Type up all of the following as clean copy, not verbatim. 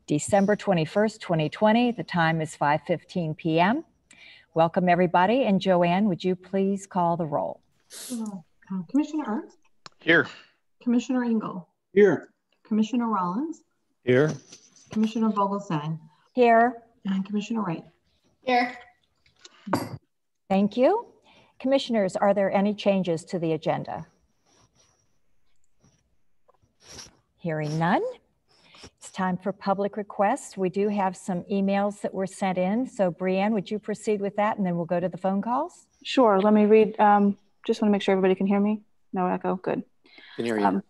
December 21st, 2020. The time is 5:15 p.m. Welcome, everybody. And JoAnn, would you please call the roll? Commissioner Ernst? Here. Commissioner Engel? Here. Commissioner Rollins? Here. Commissioner Vogelsang? Here. And Commissioner Wright? Here. Thank you. Commissioners, are there any changes to the agenda? Hearing none. It's time for public requests. We do have some emails that were sent in. So Brianne, would you proceed with that? And then we'll go to the phone calls. Sure. Let me read. Just want to make sure everybody can hear me. No echo. Good. Can hear you.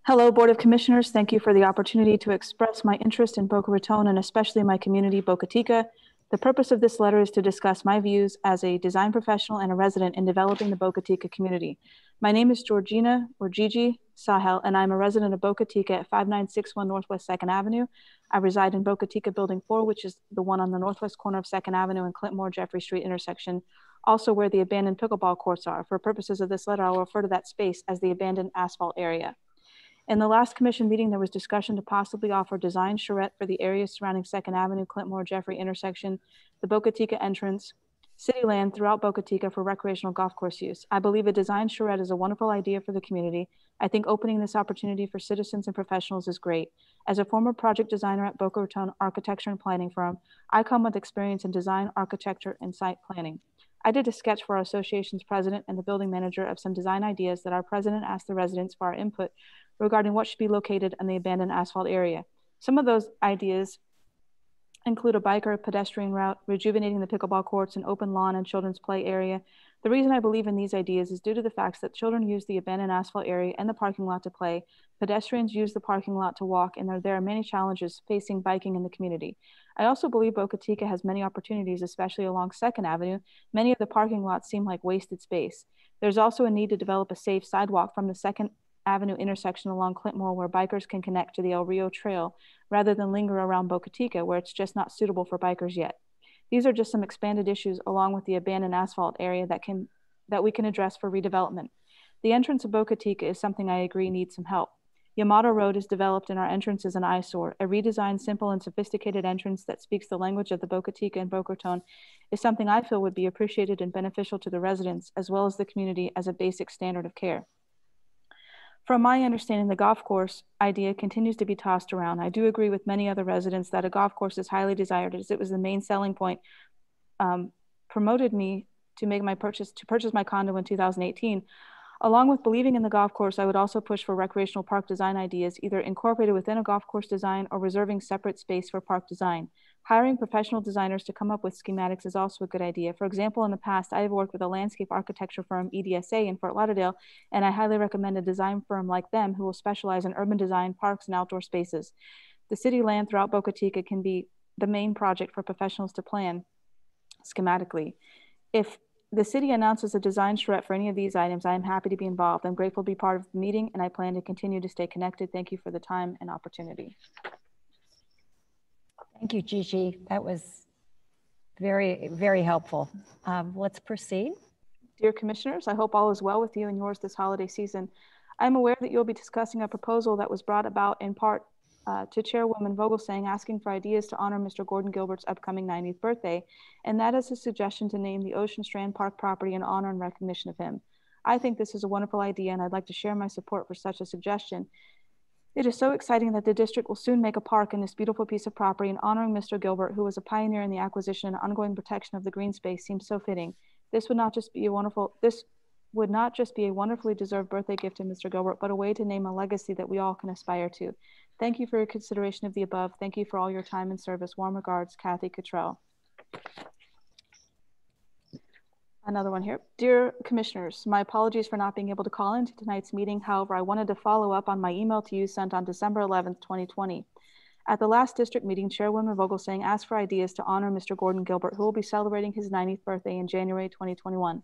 Hello, Board of Commissioners. Thank you for the opportunity to express my interest in Boca Raton and especially my community, Bocateeca. The purpose of this letter is to discuss my views as a design professional and a resident in developing the Bocateeca community. My name is Georgina, or Gigi, Sahel, and I'm a resident of Bocateeca at 5961 Northwest 2nd Avenue. I reside in Bocateeca Building 4, which is the one on the northwest corner of 2nd Avenue and Clintmore Jeffrey Street intersection, also where the abandoned pickleball courts are. For purposes of this letter, I will refer to that space as the abandoned asphalt area. In the last commission meeting, there was discussion to possibly offer design charrette for the areas surrounding 2nd Avenue, Clintmore Jeffrey intersection, the Bocateeca entrance, city land throughout Bocateeca for recreational golf course use. I believe a design charrette is a wonderful idea for the community. I think opening this opportunity for citizens and professionals is great. As a former project designer at Boca Raton architecture and planning firm, I come with experience in design, architecture, and site planning. I did a sketch for our association's president and the building manager of some design ideas that our president asked the residents for our input regarding what should be located in the abandoned asphalt area. Some of those ideas include a biker pedestrian route, rejuvenating the pickleball courts, an open lawn and children's play area. The reason I believe in these ideas is due to the fact that children use the abandoned asphalt area and the parking lot to play. Pedestrians use the parking lot to walk, and there are many challenges facing biking in the community. I also believe Bocateeca has many opportunities, especially along 2nd Avenue. Many of the parking lots seem like wasted space. There's also a need to develop a safe sidewalk from the 2nd Avenue intersection along Clintmore where bikers can connect to the El Rio Trail rather than linger around Bocateeca where it's just not suitable for bikers yet. These are just some expanded issues along with the abandoned asphalt area that we can address for redevelopment. The entrance of Bocateeca is something I agree needs some help. Yamato Road is developed and our entrance is an eyesore. A redesigned, simple, and sophisticated entrance that speaks the language of the Bocateeca and Boca Raton is something I feel would be appreciated and beneficial to the residents as well as the community as a basic standard of care. From my understanding, the golf course idea continues to be tossed around. I do agree with many other residents that a golf course is highly desired as it was the main selling point promoted me to purchase my condo in 2018. Along with believing in the golf course, I would also push for recreational park design ideas, either incorporated within a golf course design or reserving separate space for park design. Hiring professional designers to come up with schematics is also a good idea. For example, in the past, I have worked with a landscape architecture firm, EDSA, in Fort Lauderdale, and I highly recommend a design firm like them who will specialize in urban design, parks, and outdoor spaces. The city land throughout Bocateeca can be the main project for professionals to plan schematically. If the city announces a design charrette for any of these items, I am happy to be involved. I'm grateful to be part of the meeting, and I plan to continue to stay connected. Thank you for the time and opportunity. Thank you, Gigi. That was very, very helpful. Let's proceed. Dear Commissioners, I hope all is well with you and yours this holiday season. I'm aware that you'll be discussing a proposal that was brought about in part to Chairwoman Vogelsang asking for ideas to honor Mr. Gordon Gilbert's upcoming 90th birthday, and that is a suggestion to name the Ocean Strand Park property in honor and recognition of him. I think this is a wonderful idea, and I'd like to share my support for such a suggestion. It is so exciting that the district will soon make a park in this beautiful piece of property, and honoring Mr. Gilbert, who was a pioneer in the acquisition and ongoing protection of the green space, seems so fitting. This would not just be a wonderfully deserved birthday gift to Mr. Gilbert, but a way to name a legacy that we all can aspire to. Thank you for your consideration of the above. Thank you for all your time and service. Warm regards, Kathy Cottrell. Another one here. Dear Commissioners, my apologies for not being able to call into tonight's meeting. However, I wanted to follow up on my email to you sent on December 11th, 2020. At the last district meeting, Chairwoman Vogelsang asked for ideas to honor Mr. Gordon Gilbert, who will be celebrating his 90th birthday in January 2021.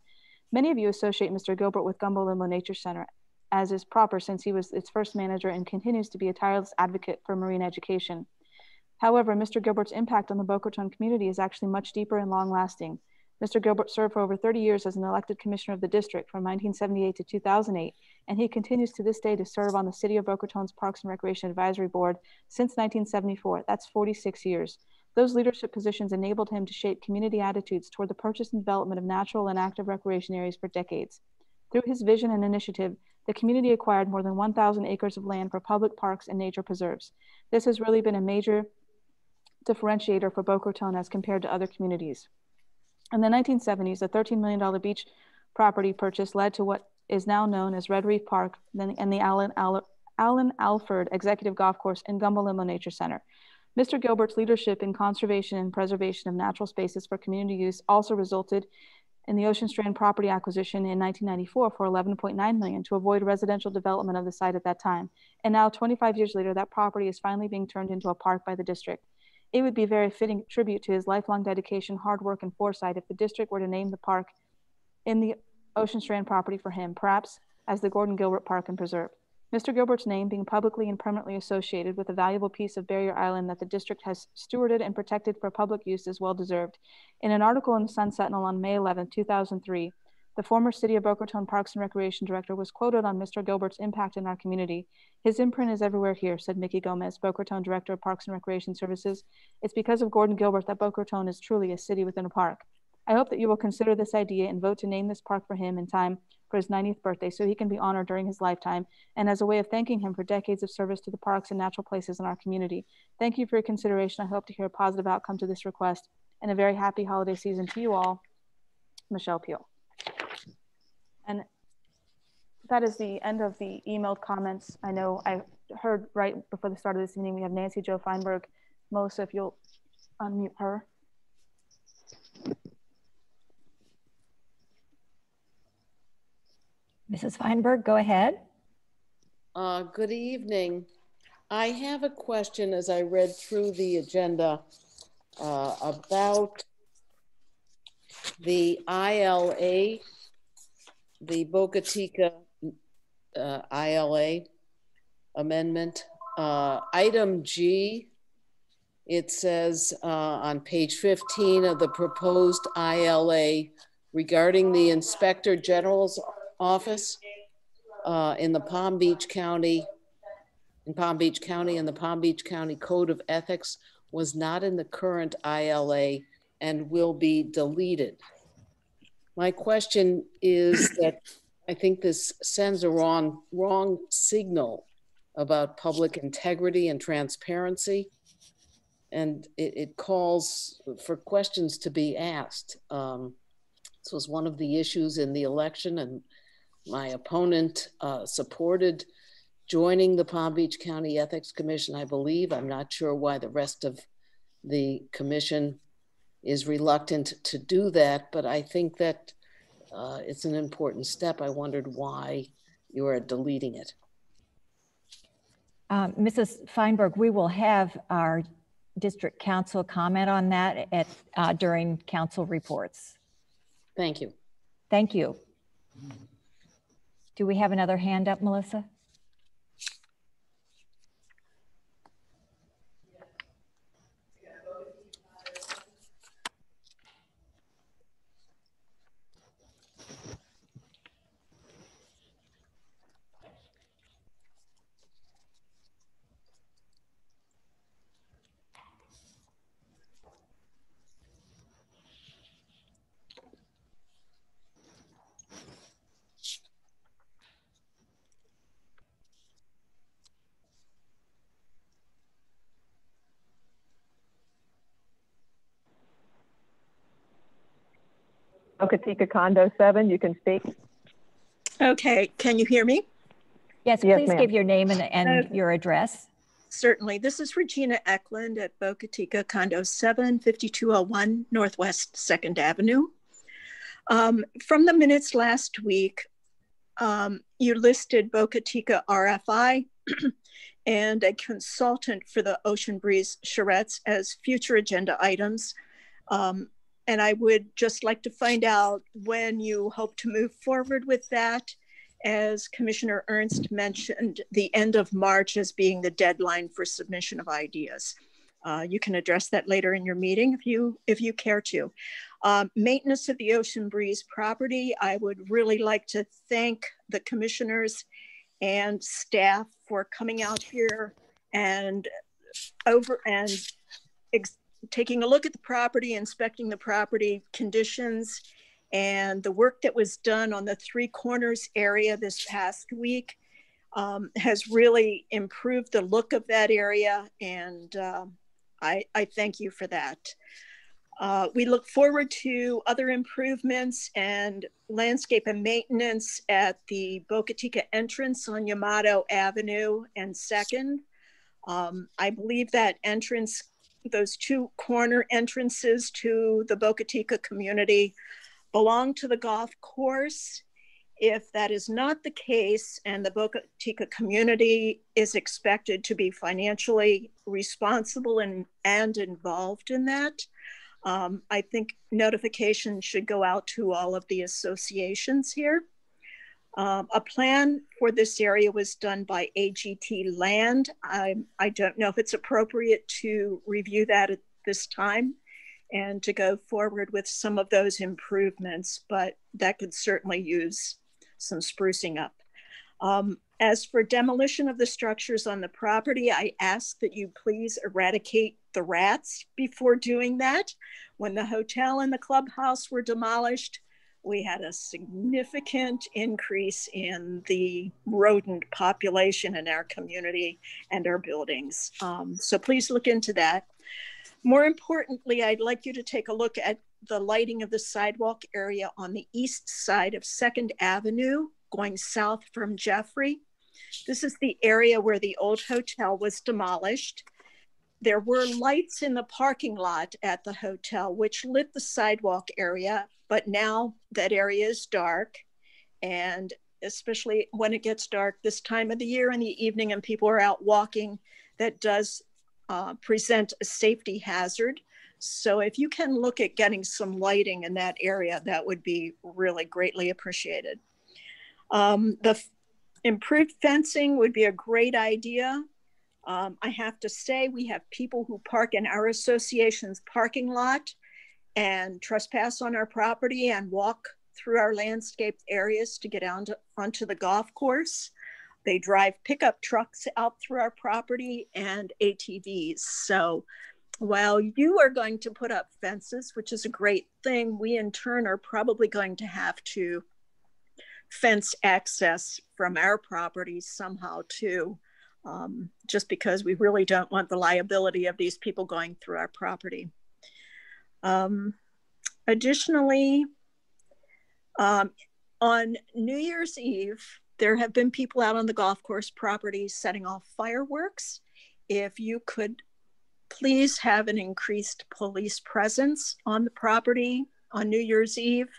Many of you associate Mr. Gilbert with Gumbo Limbo Nature Center, as is proper since he was its first manager and continues to be a tireless advocate for marine education. However, Mr. Gilbert's impact on the Boca Raton community is actually much deeper and long-lasting. Mr. Gilbert served for over 30 years as an elected commissioner of the district from 1978 to 2008, and he continues to this day to serve on the City of Boca Raton's Parks and Recreation Advisory Board since 1974. That's 46 years. Those leadership positions enabled him to shape community attitudes toward the purchase and development of natural and active recreation areas for decades. Through his vision and initiative, the community acquired more than 1,000 acres of land for public parks and nature preserves. This has really been a major differentiator for Boca Raton as compared to other communities. In the 1970s, a $13 million beach property purchase led to what is now known as Red Reef Park and the Allen Alford Executive Golf Course and Gumbalimo Nature Center. Mr. Gilbert's leadership in conservation and preservation of natural spaces for community use also resulted in the Ocean Strand property acquisition in 1994 for $11.9 million to avoid residential development of the site at that time. And now, 25 years later, that property is finally being turned into a park by the district. It would be a very fitting tribute to his lifelong dedication, hard work, and foresight if the district were to name the park in the Ocean Strand property for him, perhaps as the Gordon Gilbert Park and Preserve. Mr. Gilbert's name being publicly and permanently associated with a valuable piece of Barrier Island that the district has stewarded and protected for public use is well deserved. In an article in the Sun Sentinel on May 11, 2003, the former City of Boca Raton Parks and Recreation Director was quoted on Mr. Gilbert's impact in our community. "His imprint is everywhere here," said Mickey Gomez, Boca Raton Director of Parks and Recreation Services. "It's because of Gordon Gilbert that Boca Raton is truly a city within a park." I hope that you will consider this idea and vote to name this park for him in time for his 90th birthday so he can be honored during his lifetime and as a way of thanking him for decades of service to the parks and natural places in our community. Thank you for your consideration. I hope to hear a positive outcome to this request, and a very happy holiday season to you all. Michelle Peel. And that is the end of the emailed comments. I know I heard right before the start of this meeting, we have Nancy Jo Feinberg. Melissa, if you'll unmute her. Mrs. Feinberg, go ahead. Good evening. I have a question as I read through the agenda about the ILA, the Bocateeca ILA amendment. Item G, it says on page 15 of the proposed ILA regarding the Inspector General's office in the Palm Beach County, and the Palm Beach County Code of Ethics was not in the current ILA and will be deleted. My question is that I think this sends a wrong signal about public integrity and transparency, and it calls for questions to be asked. This was one of the issues in the election, and my opponent supported joining the Palm Beach County Ethics Commission, I believe. I'm not sure why the rest of the commission is reluctant to do that, but I think that it's an important step. I wondered why you are deleting it. Mrs. Feinberg, we will have our district council comment on that during council reports. Thank you. Thank you. Do we have another hand up, Melissa? Bocateeca Condo7, you can speak. Okay, can you hear me? Yes, Yes, please give your name and your address. Certainly. This is Regina Eklund at Bocateeca Condo7, 5201 Northwest 2nd Avenue. From the minutes last week, you listed Bocateeca RFI and a consultant for the Ocean Breeze charrettes as future agenda items. And I would just like to find out when you hope to move forward with that. As Commissioner Ernst mentioned, the end of March as being the deadline for submission of ideas. You can address that later in your meeting if you care to. Maintenance of the Ocean Breeze property. I would really like to thank the commissioners and staff for coming out here and taking a look at the property, inspecting the property conditions, and the work that was done on the Three Corners area this past week has really improved the look of that area, and I thank you for that. We look forward to other improvements and landscape and maintenance at the Bocateeca entrance on Yamato Avenue and 2nd. I believe that entrance, those two corner entrances to the Bocateeca community, belong to the golf course. If that is not the case and the Bocateeca community is expected to be financially responsible and involved in that, I think notification should go out to all of the associations here. A plan for this area was done by AGT Land. I don't know if it's appropriate to review that at this time and to go forward with some of those improvements, but that could certainly use some sprucing up. As for demolition of the structures on the property, I ask that you please eradicate the rats before doing that. When the hotel and the clubhouse were demolished, we had a significant increase in the rodent population in our community and our buildings. So please look into that. More importantly, I'd like you to take a look at the lighting of the sidewalk area on the east side of 2nd Avenue, going south from Jeffrey. This is the area where the old hotel was demolished. There were lights in the parking lot at the hotel, which lit the sidewalk area, but now that area is dark. And especially when it gets dark this time of the year in the evening and people are out walking, that does present a safety hazard. So if you can look at getting some lighting in that area, that would be really greatly appreciated. The improved fencing would be a great idea. I have to say, we have people who park in our association's parking lot and trespass on our property and walk through our landscaped areas to get onto the golf course. They drive pickup trucks out through our property and ATVs. So while you are going to put up fences, which is a great thing, we in turn are probably going to have to fence access from our properties somehow too, just because we really don't want the liability of these people going through our property. Additionally, on New Year's Eve, there have been people out on the golf course property setting off fireworks. If you could please have an increased police presence on the property on New Year's Eve,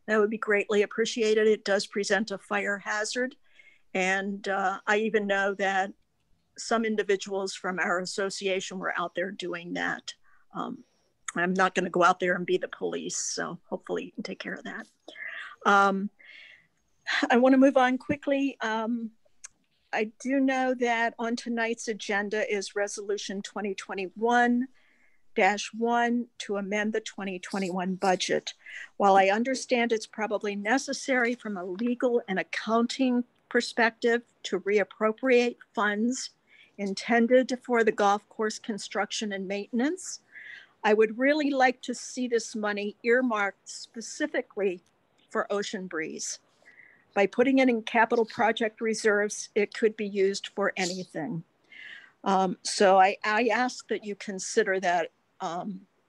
that would be greatly appreciated. It does present a fire hazard. And I even know that some individuals from our association were out there doing that. I'm not going to go out there and be the police, so hopefully you can take care of that. I want to move on quickly. I do know that on tonight's agenda is Resolution 2021-1 to amend the 2021 budget. While I understand it's probably necessary from a legal and accounting perspective to reappropriate funds intended for the golf course construction and maintenance, I would really like to see this money earmarked specifically for Ocean Breeze. By putting it in capital project reserves, it could be used for anything. So I ask that you consider that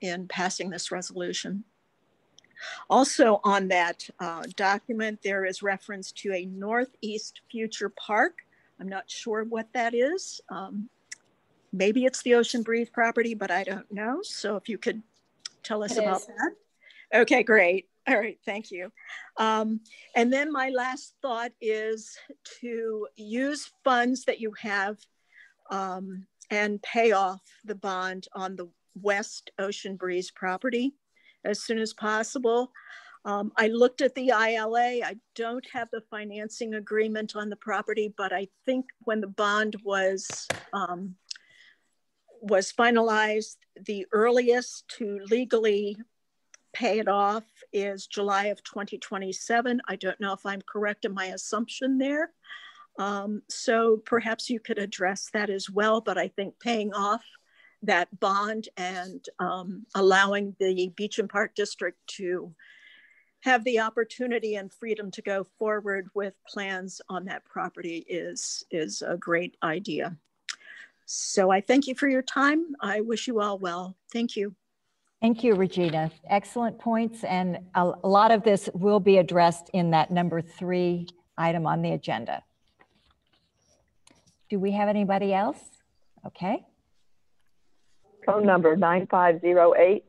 in passing this resolution. Also on that document, there is reference to a Northeast Future Park. I'm not sure what that is. Maybe it's the Ocean Breeze property, but I don't know. So if you could tell us about that. Okay, great. All right, thank you. And then my last thought is to use funds that you have and pay off the bond on the West Ocean Breeze property as soon as possible. I looked at the ILA. I don't have the financing agreement on the property, but I think when the bond was was finalized. The earliest to legally pay it off is July of 2027. I don't know if I'm correct in my assumption there. So perhaps you could address that as well, but I think paying off that bond and allowing the Beach and Park District to have the opportunity and freedom to go forward with plans on that property is a great idea. So I thank you for your time. I wish you all well. Thank you. Thank you, Regina. Excellent points. And a lot of this will be addressed in that number 3 item on the agenda. Do we have anybody else? Okay. Phone number 9508.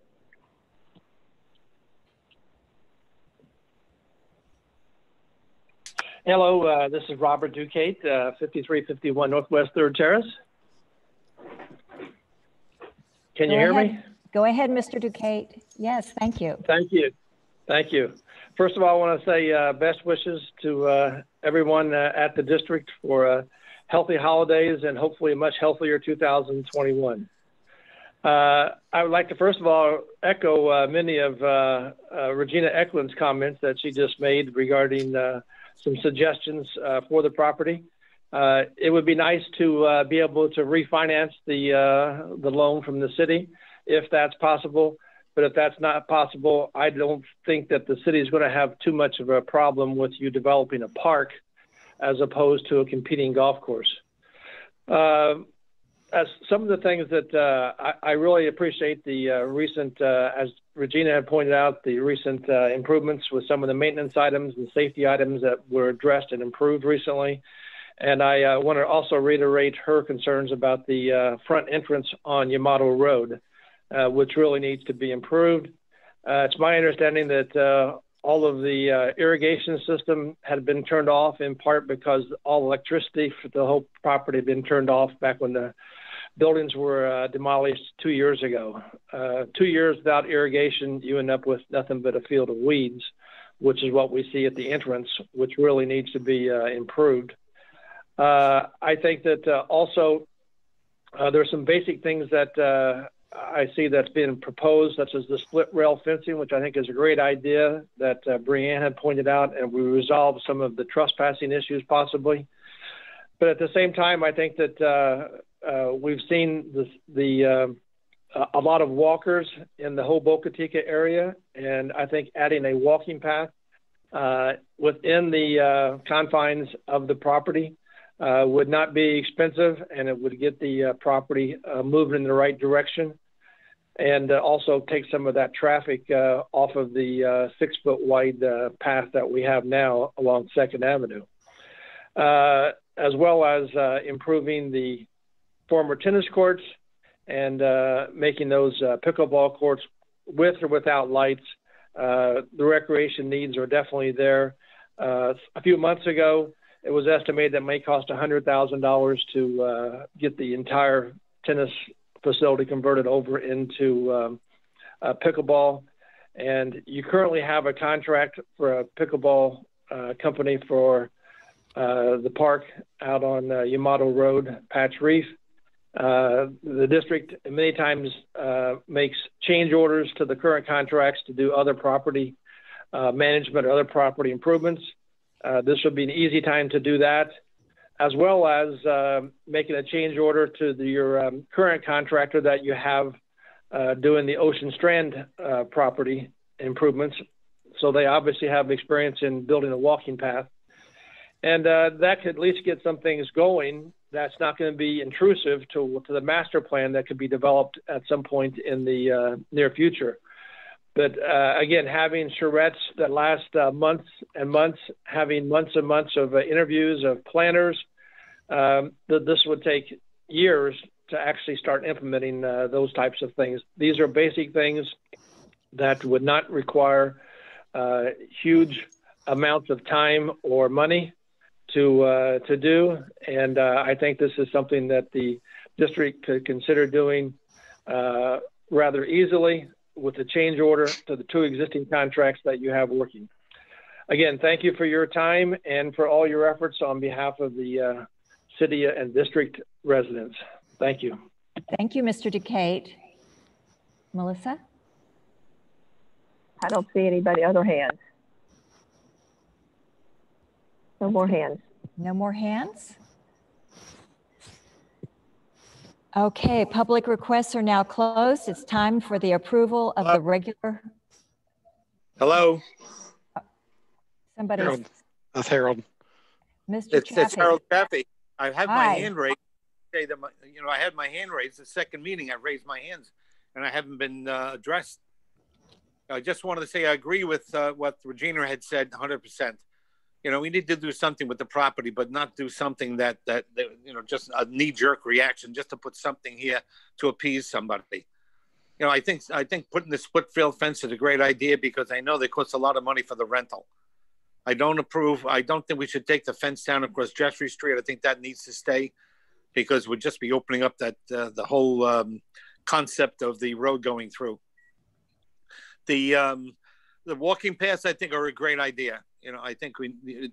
Hello, this is Robert Ducate, 5351 Northwest 3rd Terrace. Can you hear me? Go ahead, Mr. Ducate. Yes, thank you. Thank you. Thank you. First of all, I want to say best wishes to everyone at the district for healthy holidays and hopefully a much healthier 2021. I would like to, first of all, echo many of Regina Eklund's comments that she just made regarding some suggestions for the property. It would be nice to be able to refinance the loan from the city if that's possible. But if that's not possible, I don't think that the city is going to have too much of a problem with you developing a park as opposed to a competing golf course. As some of the things that I really appreciate the recent, as Regina had pointed out, the recent improvements with some of the maintenance items and safety items that were addressed and improved recently. And I want to also reiterate her concerns about the front entrance on Yamato Road, which really needs to be improved. It's my understanding that all of the irrigation system had been turned off in part because all electricity for the whole property had been turned off back when the buildings were demolished 2 years ago. 2 years without irrigation, you end up with nothing but a field of weeds, which is what we see at the entrance, which really needs to be improved. I think that also there's some basic things that I see that's been proposed, such as the split rail fencing, which I think is a great idea that Brianne had pointed out, and we resolve some of the trespassing issues possibly. But at the same time, I think that we've seen a lot of walkers in the whole Bocateeca area, and I think adding a walking path within the confines of the property would not be expensive, and it would get the property moving in the right direction, and also take some of that traffic off of the 6-foot wide path that we have now along 2nd Avenue, as well as improving the former tennis courts and making those pickleball courts with or without lights. The recreation needs are definitely there. A few months ago, it was estimated that it may cost $100,000 to get the entire tennis facility converted over into pickleball. And you currently have a contract for a pickleball company for the park out on Yamato Road, Patch Reef. The district many times makes change orders to the current contracts to do other property management or other property improvements. This would be an easy time to do that, as well as making a change order to your current contractor that you have doing the Ocean Strand property improvements. So they obviously have experience in building a walking path. And that could at least get some things going. That's not going to be intrusive to the master plan that could be developed at some point in the near future. But again, having charrettes that last months and months, having months and months of interviews of planners, this would take years to actually start implementing those types of things. These are basic things that would not require huge amounts of time or money to do. And I think this is something that the district could consider doing rather easily with the change order to the 2 existing contracts that you have working. Again, thank you for your time and for all your efforts on behalf of the city and district residents. Thank you. Thank you, Mr. DeCate. Melissa? I don't see anybody, other hands. No more hands. No more hands? Okay, public requests are now closed. It's time for the approval of the regular. Hello, Somebody, Harold. That's Harold. Mr. It's Chaffee. Harold Chaffee. I have my Hi. hand raised. Say that I had my hand raised. The second meeting, I raised my hands, and I haven't been addressed. I just wanted to say I agree with what Regina had said 100%. We need to do something with the property, but not do something that just a knee-jerk reaction, just to put something here to appease somebody. I think putting the split rail fence is a great idea because I know they cost a lot of money for the rental. I don't approve. I don't think we should take the fence down across Jeffrey Street. I think that needs to stay because we'd just be opening up that the whole concept of the road going through. The walking paths, I think, are a great idea. I think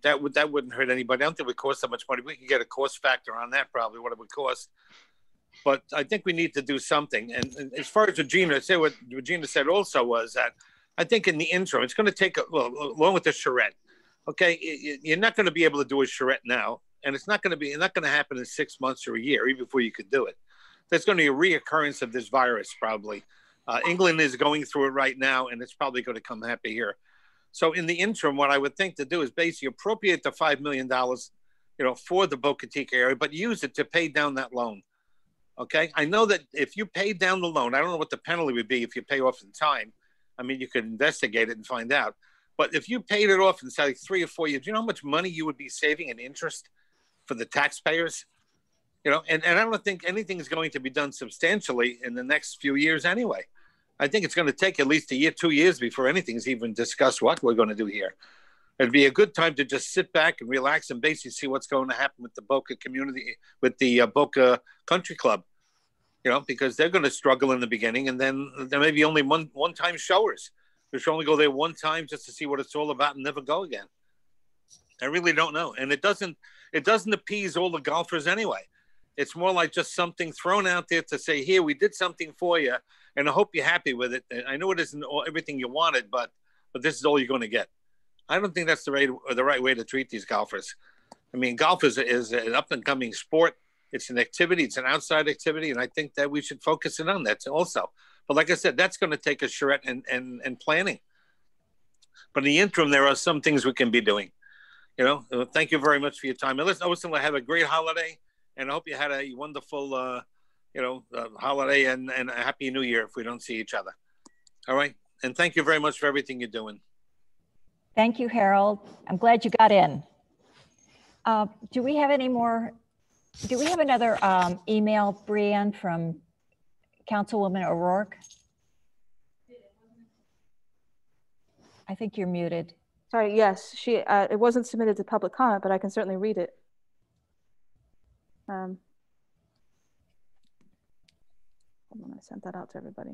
that wouldn't hurt anybody. I don't think it would cost that much money. We could get a cost factor on that, probably what it would cost. But I think we need to do something. And as far as Regina said, what Regina said also was that I think in the interim, it's going to take along with the charrette. Okay, you're not going to be able to do a charrette now, and it's not going to happen in 6 months or a year, even before you could do it. There's going to be a reoccurrence of this virus probably. England is going through it right now, and it's probably going to come happy here. So in the interim, what I would think to do is basically appropriate the $5 million, for the Bocateeca area, but use it to pay down that loan. Okay, I know that if you pay down the loan, I don't know what the penalty would be if you pay off in time. I mean, you could investigate it and find out. But if you paid it off in say 3 or 4 years, do you know how much money you would be saving in interest for the taxpayers? And I don't think anything is going to be done substantially in the next few years anyway. I think it's going to take at least a year, 2 years before anything's even discussed what we're going to do here. It'd be a good time to just sit back and relax and basically see what's going to happen with the Boca community, with the Boca Country Club, because they're going to struggle in the beginning, and then there may be only one-time showers. They should only go there one time just to see what it's all about and never go again. I really don't know. And it doesn't appease all the golfers anyway. It's more like just something thrown out there to say, here, we did something for you, and I hope you're happy with it. And I know it isn't everything you wanted, but this is all you're going to get. I don't think that's the right way to treat these golfers. I mean, golf is an up-and-coming sport. It's an activity. It's an outside activity, and I think that we should focus it on that also. But like I said, that's going to take a charrette and planning. But in the interim, there are some things we can be doing. Thank you very much for your time. And listen, have a great holiday, and I hope you had a wonderful, holiday and a happy New Year if we don't see each other. All right, and thank you very much for everything you're doing. Thank you, Harold. I'm glad you got in. Do we have another email, Brianne, from Councilwoman O'Rourke? I think you're muted. Sorry, yes, it wasn't submitted to public comment, but I can certainly read it. Hold on, I sent that out to everybody.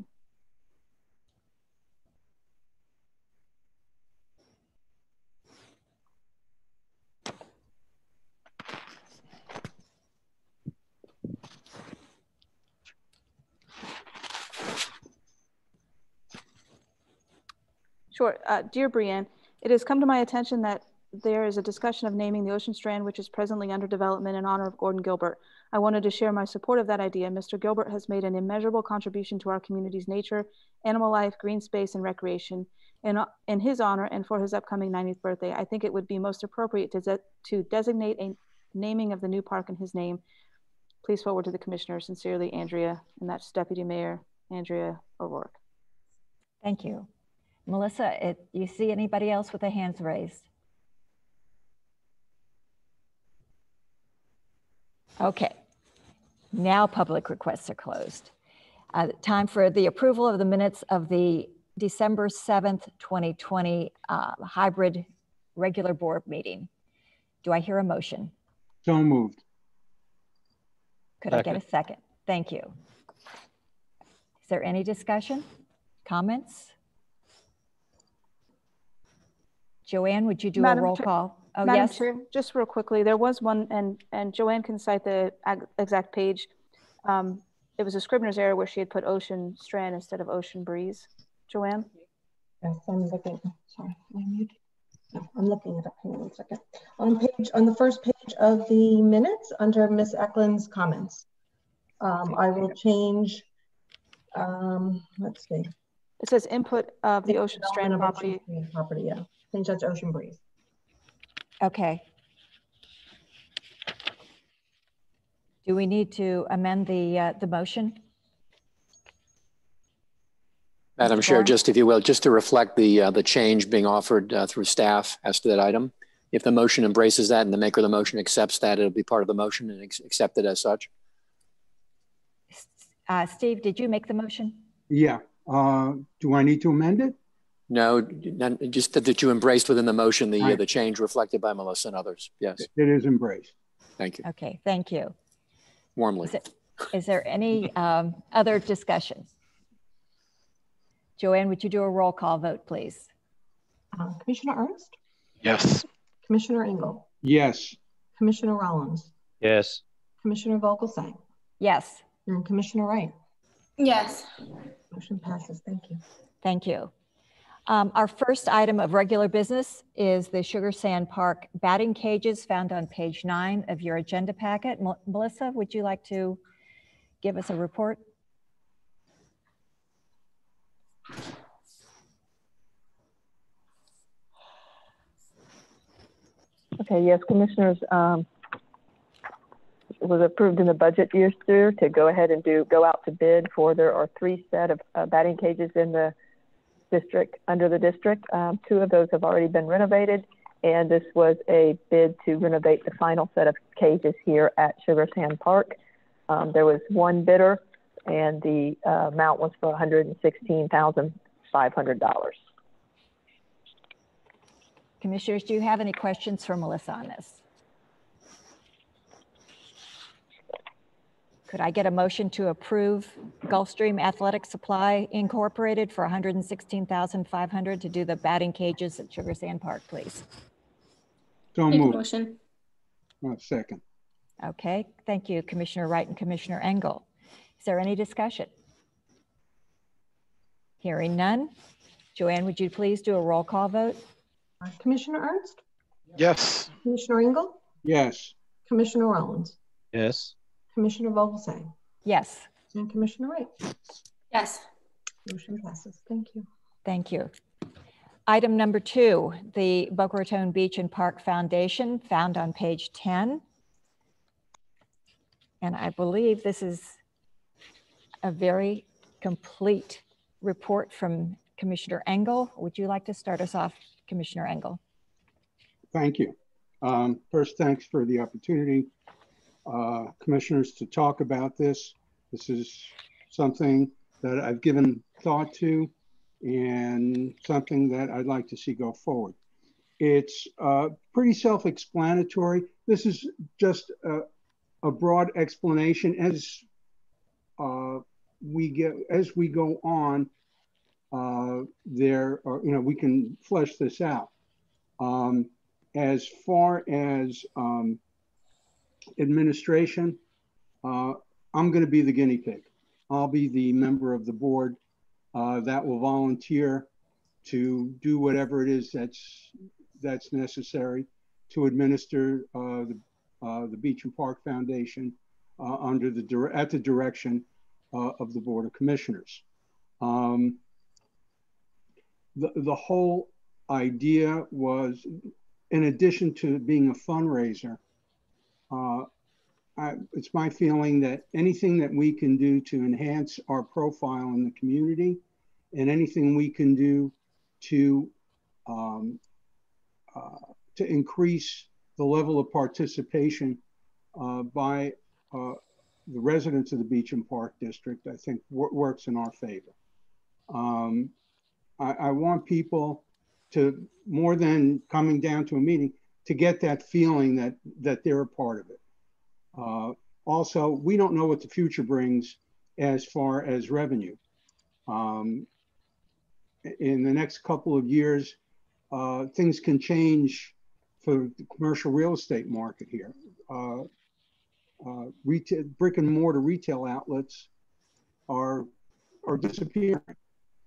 Sure. Dear Brianne, it has come to my attention that there is a discussion of naming the Ocean Strand, which is presently under development, in honor of Gordon Gilbert. I wanted to share my support of that idea. Mr. Gilbert has made an immeasurable contribution to our community's nature, animal life, green space, and recreation. In his honor and for his upcoming 90th birthday, I think it would be most appropriate to designate a naming of the new park in his name. Please forward to the commissioner. Sincerely, Andrea, and that's Deputy Mayor Andrea O'Rourke. Thank you. Melissa, you see anybody else with their hands raised? Okay, now public requests are closed. Time for the approval of the minutes of the December 7th, 2020 hybrid regular board meeting. Do I hear a motion? So moved. Could I get a second? Thank you. Is there any discussion, comments? JoAnn, would you do a roll call? Oh, Madam yes. Chair, just real quickly, there was one, and JoAnn can cite the exact page. it was a Scribner's error where she had put Ocean Strand instead of Ocean Breeze. JoAnn? Yes, I'm looking. Sorry, am I muted? No, I'm looking it up. Hang on 1 second. On the first page of the minutes, under Miss Eklund's comments, I will change. Let's see. It says input of the Ocean Strand Development of property. Ocean Breeze property, yeah. Change that to Ocean Breeze. Okay. Do we need to amend the motion? Madam Mr. Chair, Bourne? just if you will, just to reflect the change being offered through staff as to that item. If the motion embraces that and the maker of the motion accepts that, it'll be part of the motion and accepted as such. Steve, did you make the motion? Yeah. Do I need to amend it? No, just that you embraced within the motion the change reflected by Melissa and others. Yes. It is embraced. Thank you. Okay, thank you. Warmly. Is there any other discussion? JoAnn, would you do a roll call vote, please? Commissioner Ernst? Yes. Commissioner Engel? Yes. Commissioner Rollins? Yes. Commissioner Vogelsang? Yes. And Commissioner Wright? Yes. Motion passes. Thank you. Thank you. Our first item of regular business is the Sugar Sand Park batting cages found on page 9 of your agenda packet. Melissa, would you like to give us a report? Okay, yes, Commissioners, it was approved in the budget year to go ahead and go out to bid for, there are 3 set of batting cages in the district, under the district. 2 of those have already been renovated, and this was a bid to renovate the final set of cages here at Sugar Sand Park. There was 1 bidder, and the amount was for $116,500. Commissioners, do you have any questions for Melissa on this? Could I get a motion to approve Gulfstream Athletic Supply Incorporated for $116,500 to do the batting cages at Sugar Sand Park, please? So Make a moved. motion. Second. Okay, thank you, Commissioner Wright and Commissioner Engel. Is there any discussion? Hearing none. JoAnn, would you please do a roll call vote? Commissioner Ernst? Yes. Commissioner Engel? Yes. Commissioner Rollins? Yes. Commissioner Vogelsang? Yes. And Commissioner Wright? Yes. Motion passes. Thank you. Thank you. Item number 2, the Boca Raton Beach and Park Foundation, found on page 10. And I believe this is a very complete report from Commissioner Engel. Would you like to start us off, Commissioner Engel? Thank you. First, thanks for the opportunity, Commissioners, to talk about this. This is something that I've given thought to and something that I'd like to see go forward. It's pretty self-explanatory. This is just a broad explanation. As we go on, we can flesh this out. As far as administration, I'm going to be the guinea pig. I'll be the member of the board that will volunteer to do whatever it is that's necessary to administer the Beach and Park Foundation at the direction of the Board of Commissioners. The whole idea was, in addition to being a fundraiser, it's my feeling that anything that we can do to enhance our profile in the community and anything we can do to increase the level of participation by the residents of the Beach and Park District, I think works in our favor. I want people to, more than coming down to a meeting, to get that feeling that they're a part of it. Also, we don't know what the future brings as far as revenue. In the next couple of years, things can change for the commercial real estate market here. Brick and mortar retail outlets are disappearing.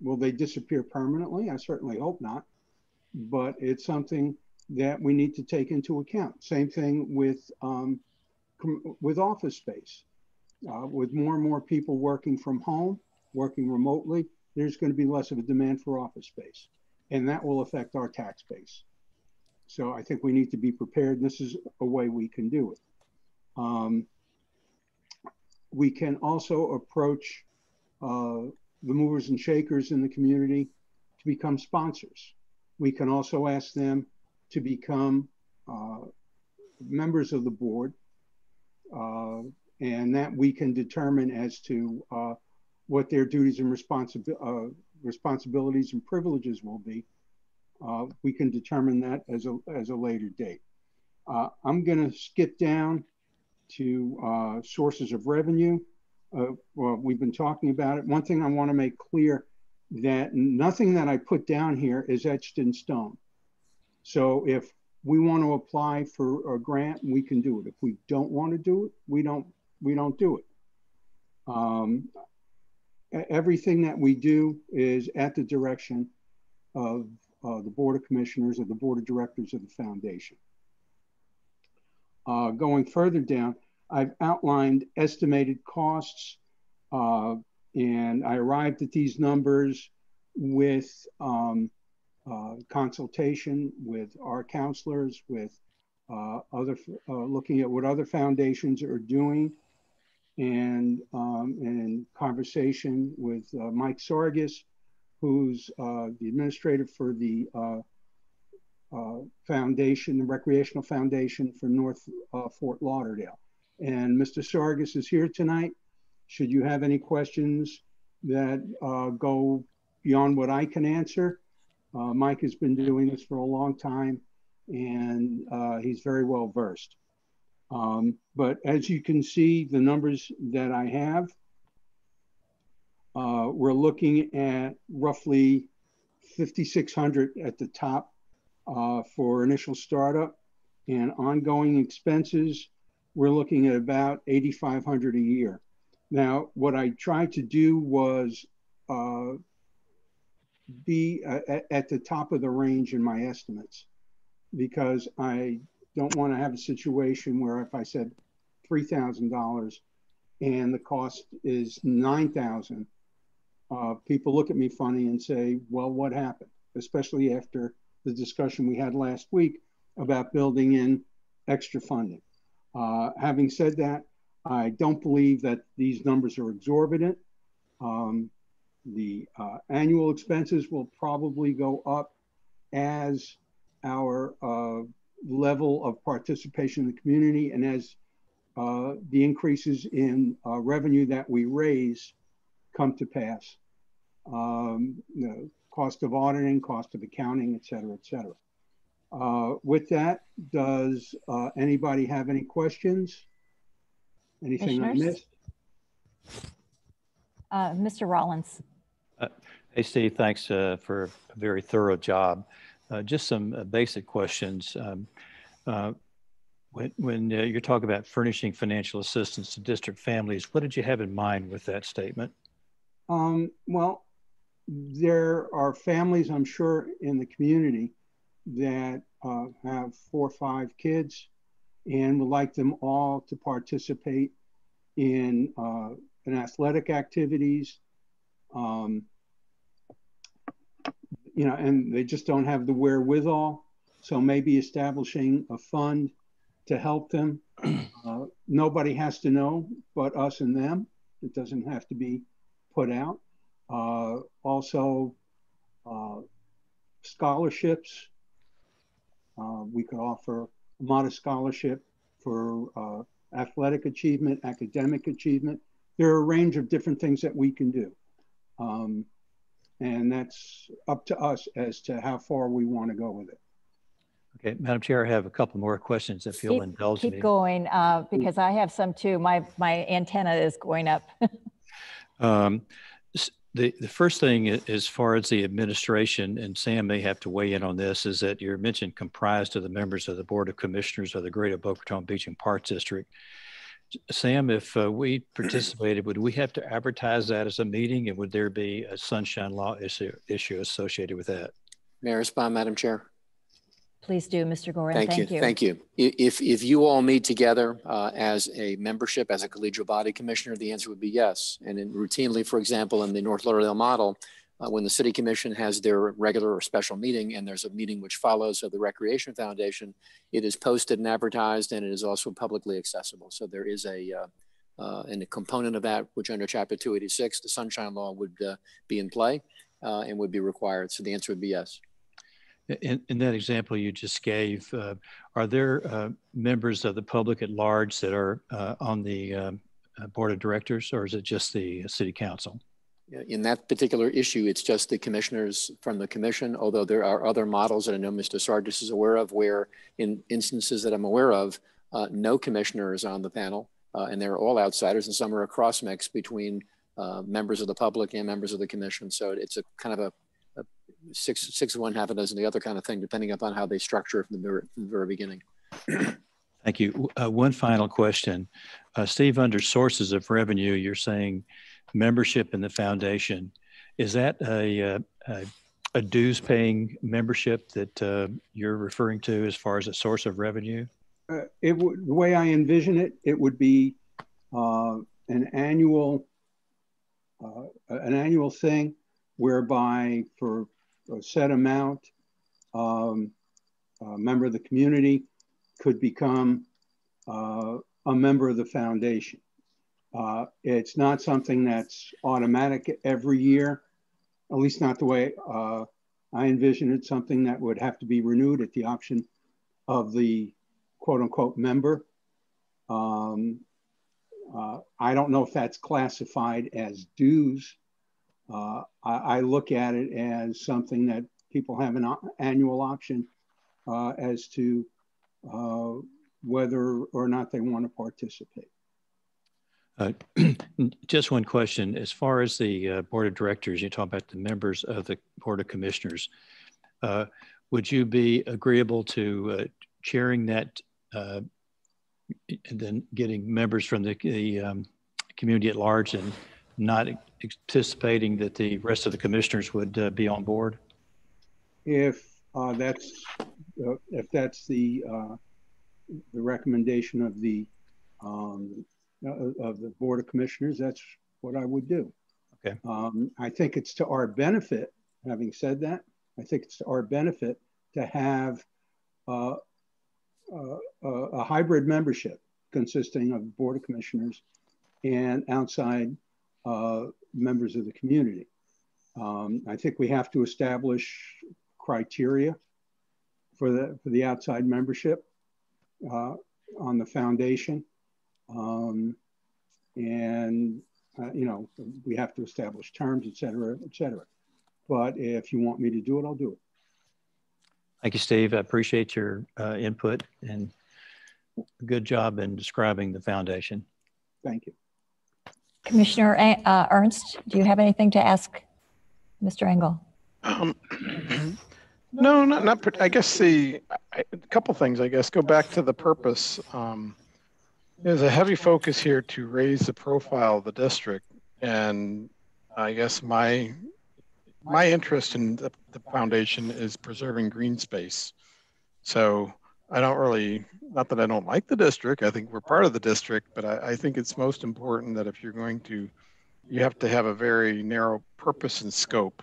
Will they disappear permanently? I certainly hope not, but it's something that we need to take into account. Same thing with office space. With more and more people working from home, working remotely, there's going to be less of a demand for office space, and that will affect our tax base. So I think we need to be prepared, and this is a way we can do it. We can also approach the movers and shakers in the community to become sponsors. We can also ask them to become members of the board, and that we can determine as to what their duties and responsibilities and privileges will be. We can determine that as a later date. I'm going to skip down to sources of revenue. Well, we've been talking about it. One thing I want to make clear, that nothing that I put down here is etched in stone. So if we want to apply for a grant, we can do it. If we don't want to do it, we don't do it. Everything that we do is at the direction of the Board of Commissioners or the Board of Directors of the Foundation. Going further down, I've outlined estimated costs, and I arrived at these numbers with consultation with our counselors, with looking at what other foundations are doing, and conversation with Mike Sargis, who's the administrator for the foundation, the Recreational Foundation for North Fort Lauderdale. And Mr. Sargis is here tonight. Should you have any questions that go beyond what I can answer, Mike has been doing this for a long time, and he's very well versed. But as you can see, the numbers that I have, we're looking at roughly 5,600 at the top for initial startup, and ongoing expenses, we're looking at about 8,500 a year. Now, what I tried to do was be at the top of the range in my estimates, because I don't want to have a situation where if I said $3,000 and the cost is $9,000, people look at me funny and say, well, what happened? Especially after the discussion we had last week about building in extra funding. Having said that, I don't believe that these numbers are exorbitant. The annual expenses will probably go up as our level of participation in the community and as the increases in revenue that we raise come to pass. The cost of auditing, cost of accounting, et cetera, et cetera. With that, does anybody have any questions? Anything I missed? Mr. Rollins. Hey, Steve, thanks for a very thorough job. Just some basic questions. When you're talking about furnishing financial assistance to district families, what did you have in mind with that statement? Well, there are families, I'm sure, in the community that have 4 or 5 kids and would like them all to participate in athletic activities, you know, and they just don't have the wherewithal. So maybe establishing a fund to help them. Nobody has to know but us and them. It doesn't have to be put out. Also, scholarships. We could offer a modest scholarship for athletic achievement, academic achievement. There are a range of different things that we can do. And that's up to us as to how far we want to go with it. Okay, Madam Chair, I have a couple more questions if you'll indulge me. Keep going, because I have some too. My antenna is going up. The first thing, as far as the administration, and Sam may have to weigh in on this, is that you're mentioned comprised of the members of the Board of Commissioners of the Greater Boca Raton Beach and Parks District. Sam, if we participated, would we have to advertise that as a meeting, and would there be a sunshine law issue associated with that? May I respond, Madam Chair? Please do, Mr. Gorin. Thank you. Thank you. If you all meet together as a membership, as a collegial body commissioner, the answer would be yes. And routinely, for example, in the North Lauderdale model, when the city commission has their regular or special meeting and there's a meeting which follows of the Recreation Foundation, it is posted and advertised, and it is also publicly accessible. So there is a component of that, which under Chapter 286, the Sunshine Law would be in play and would be required. So the answer would be yes. In that example you just gave, are there members of the public at large that are on the board of directors, or is it just the city council? In that particular issue, it's just the commissioners from the commission, although there are other models that I know Mr. Sargis is aware of, where in instances that I'm aware of, no commissioner is on the panel, and they're all outsiders, and some are a cross mix between members of the public and members of the commission. So it's a kind of a six of one, half a dozen the other kind of thing, depending upon how they structure it from the very beginning. Thank you. One final question. Steve, under sources of revenue, you're saying membership in the foundation. Is that a dues paying membership that you're referring to as far as a source of revenue? The way I envision it, it would be an annual thing whereby for a set amount, a member of the community could become a member of the foundation. It's not something that's automatic every year, at least not the way I envision it, something that would have to be renewed at the option of the quote unquote member. I don't know if that's classified as dues. I look at it as something that people have an annual option as to whether or not they want to participate. Just one question. As far as the board of directors, you talk about the members of the board of commissioners. Would you be agreeable to chairing that and then getting members from the community at large and not anticipating that the rest of the commissioners would be on board? If that's the recommendation of the board of commissioners, that's what I would do. Okay. I think it's to our benefit. Having said that, I think it's to our benefit to have a hybrid membership consisting of the board of commissioners and outside members of the community. I think we have to establish criteria for the outside membership on the foundation. You know, we have to establish terms, et cetera, et cetera. But if you want me to do it, I'll do it. Thank you, Steve. I appreciate your input and good job in describing the foundation. Thank you. Commissioner Ernst, do you have anything to ask Mr. Engel? No, not. I guess a couple things. I guess go back to the purpose. There's a heavy focus here to raise the profile of the district, and I guess my interest in the foundation is preserving green space. So I don't really, not that I don't like the district, I think we're part of the district, but I think it's most important that if you're going to, you have to have a very narrow purpose and scope.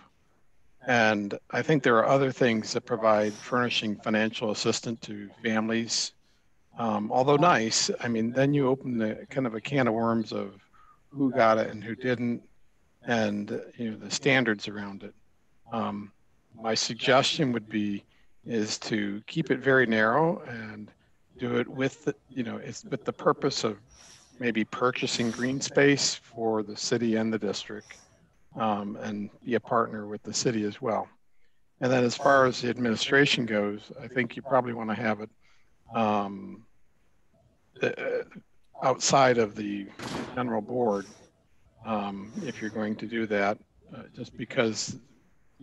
And I think there are other things that provide furnishing financial assistance to families. Although nice, I mean, then you open the kind of a can of worms of who got it and who didn't, and you know, the standards around it. My suggestion would be is to keep it very narrow and do it with the, you know, it's with the purpose of maybe purchasing green space for the city and the district, and be a partner with the city as well. And then as far as the administration goes, I think you probably want to have it outside of the general board, if you're going to do that, just because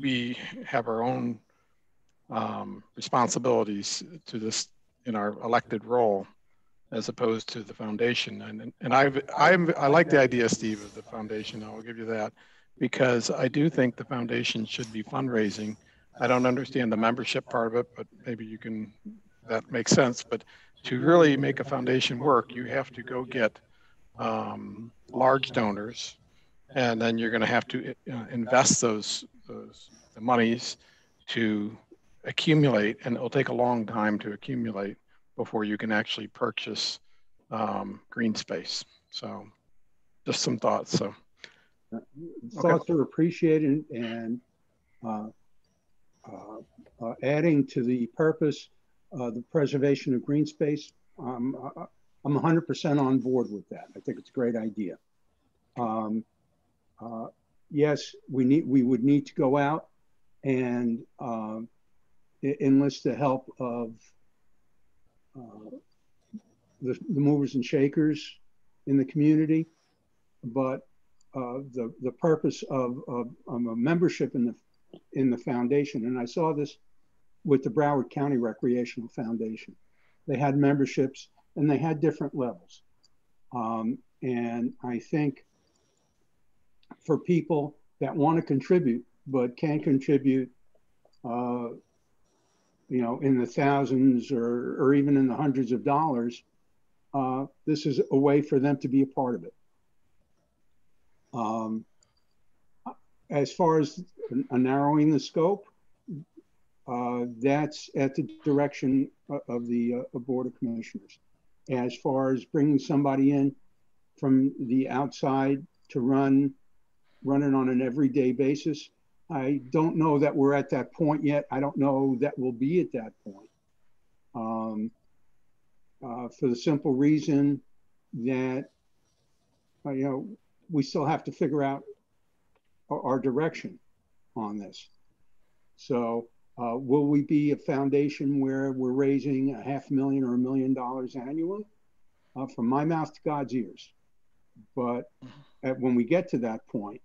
we have our own responsibilities to this in our elected role. as opposed to the foundation. And I like the idea, Steve, of the foundation. I'll give you that, because I do think the foundation should be fundraising. I don't understand the membership part of it, but maybe you can, that makes sense. But to really make a foundation work, you have to go get large donors, and then you're going to have to invest the monies to accumulate, and it'll take a long time to accumulate before you can actually purchase green space. So just some thoughts. So thoughts are appreciated, and adding to the purpose, the preservation of green space, I'm 100% on board with that. I think it's a great idea. Yes, we would need to go out and enlist the help of the movers and shakers in the community, but the purpose of a membership in the foundation, and I saw this with the Broward County Recreational Foundation. They had memberships and they had different levels. And I think for people that want to contribute, but can't contribute, you know, in the thousands or even in the hundreds of dollars, this is a way for them to be a part of it. As far as narrowing the scope, that's at the direction of the Board of Commissioners. As far as bringing somebody in from the outside to run it on an everyday basis, I don't know that we're at that point yet. I don't know that we'll be at that point. For the simple reason that, you know, we still have to figure out our direction on this. So will we be a foundation where we're raising $500,000 or $1 million annually? From my mouth to God's ears. But when we get to that point,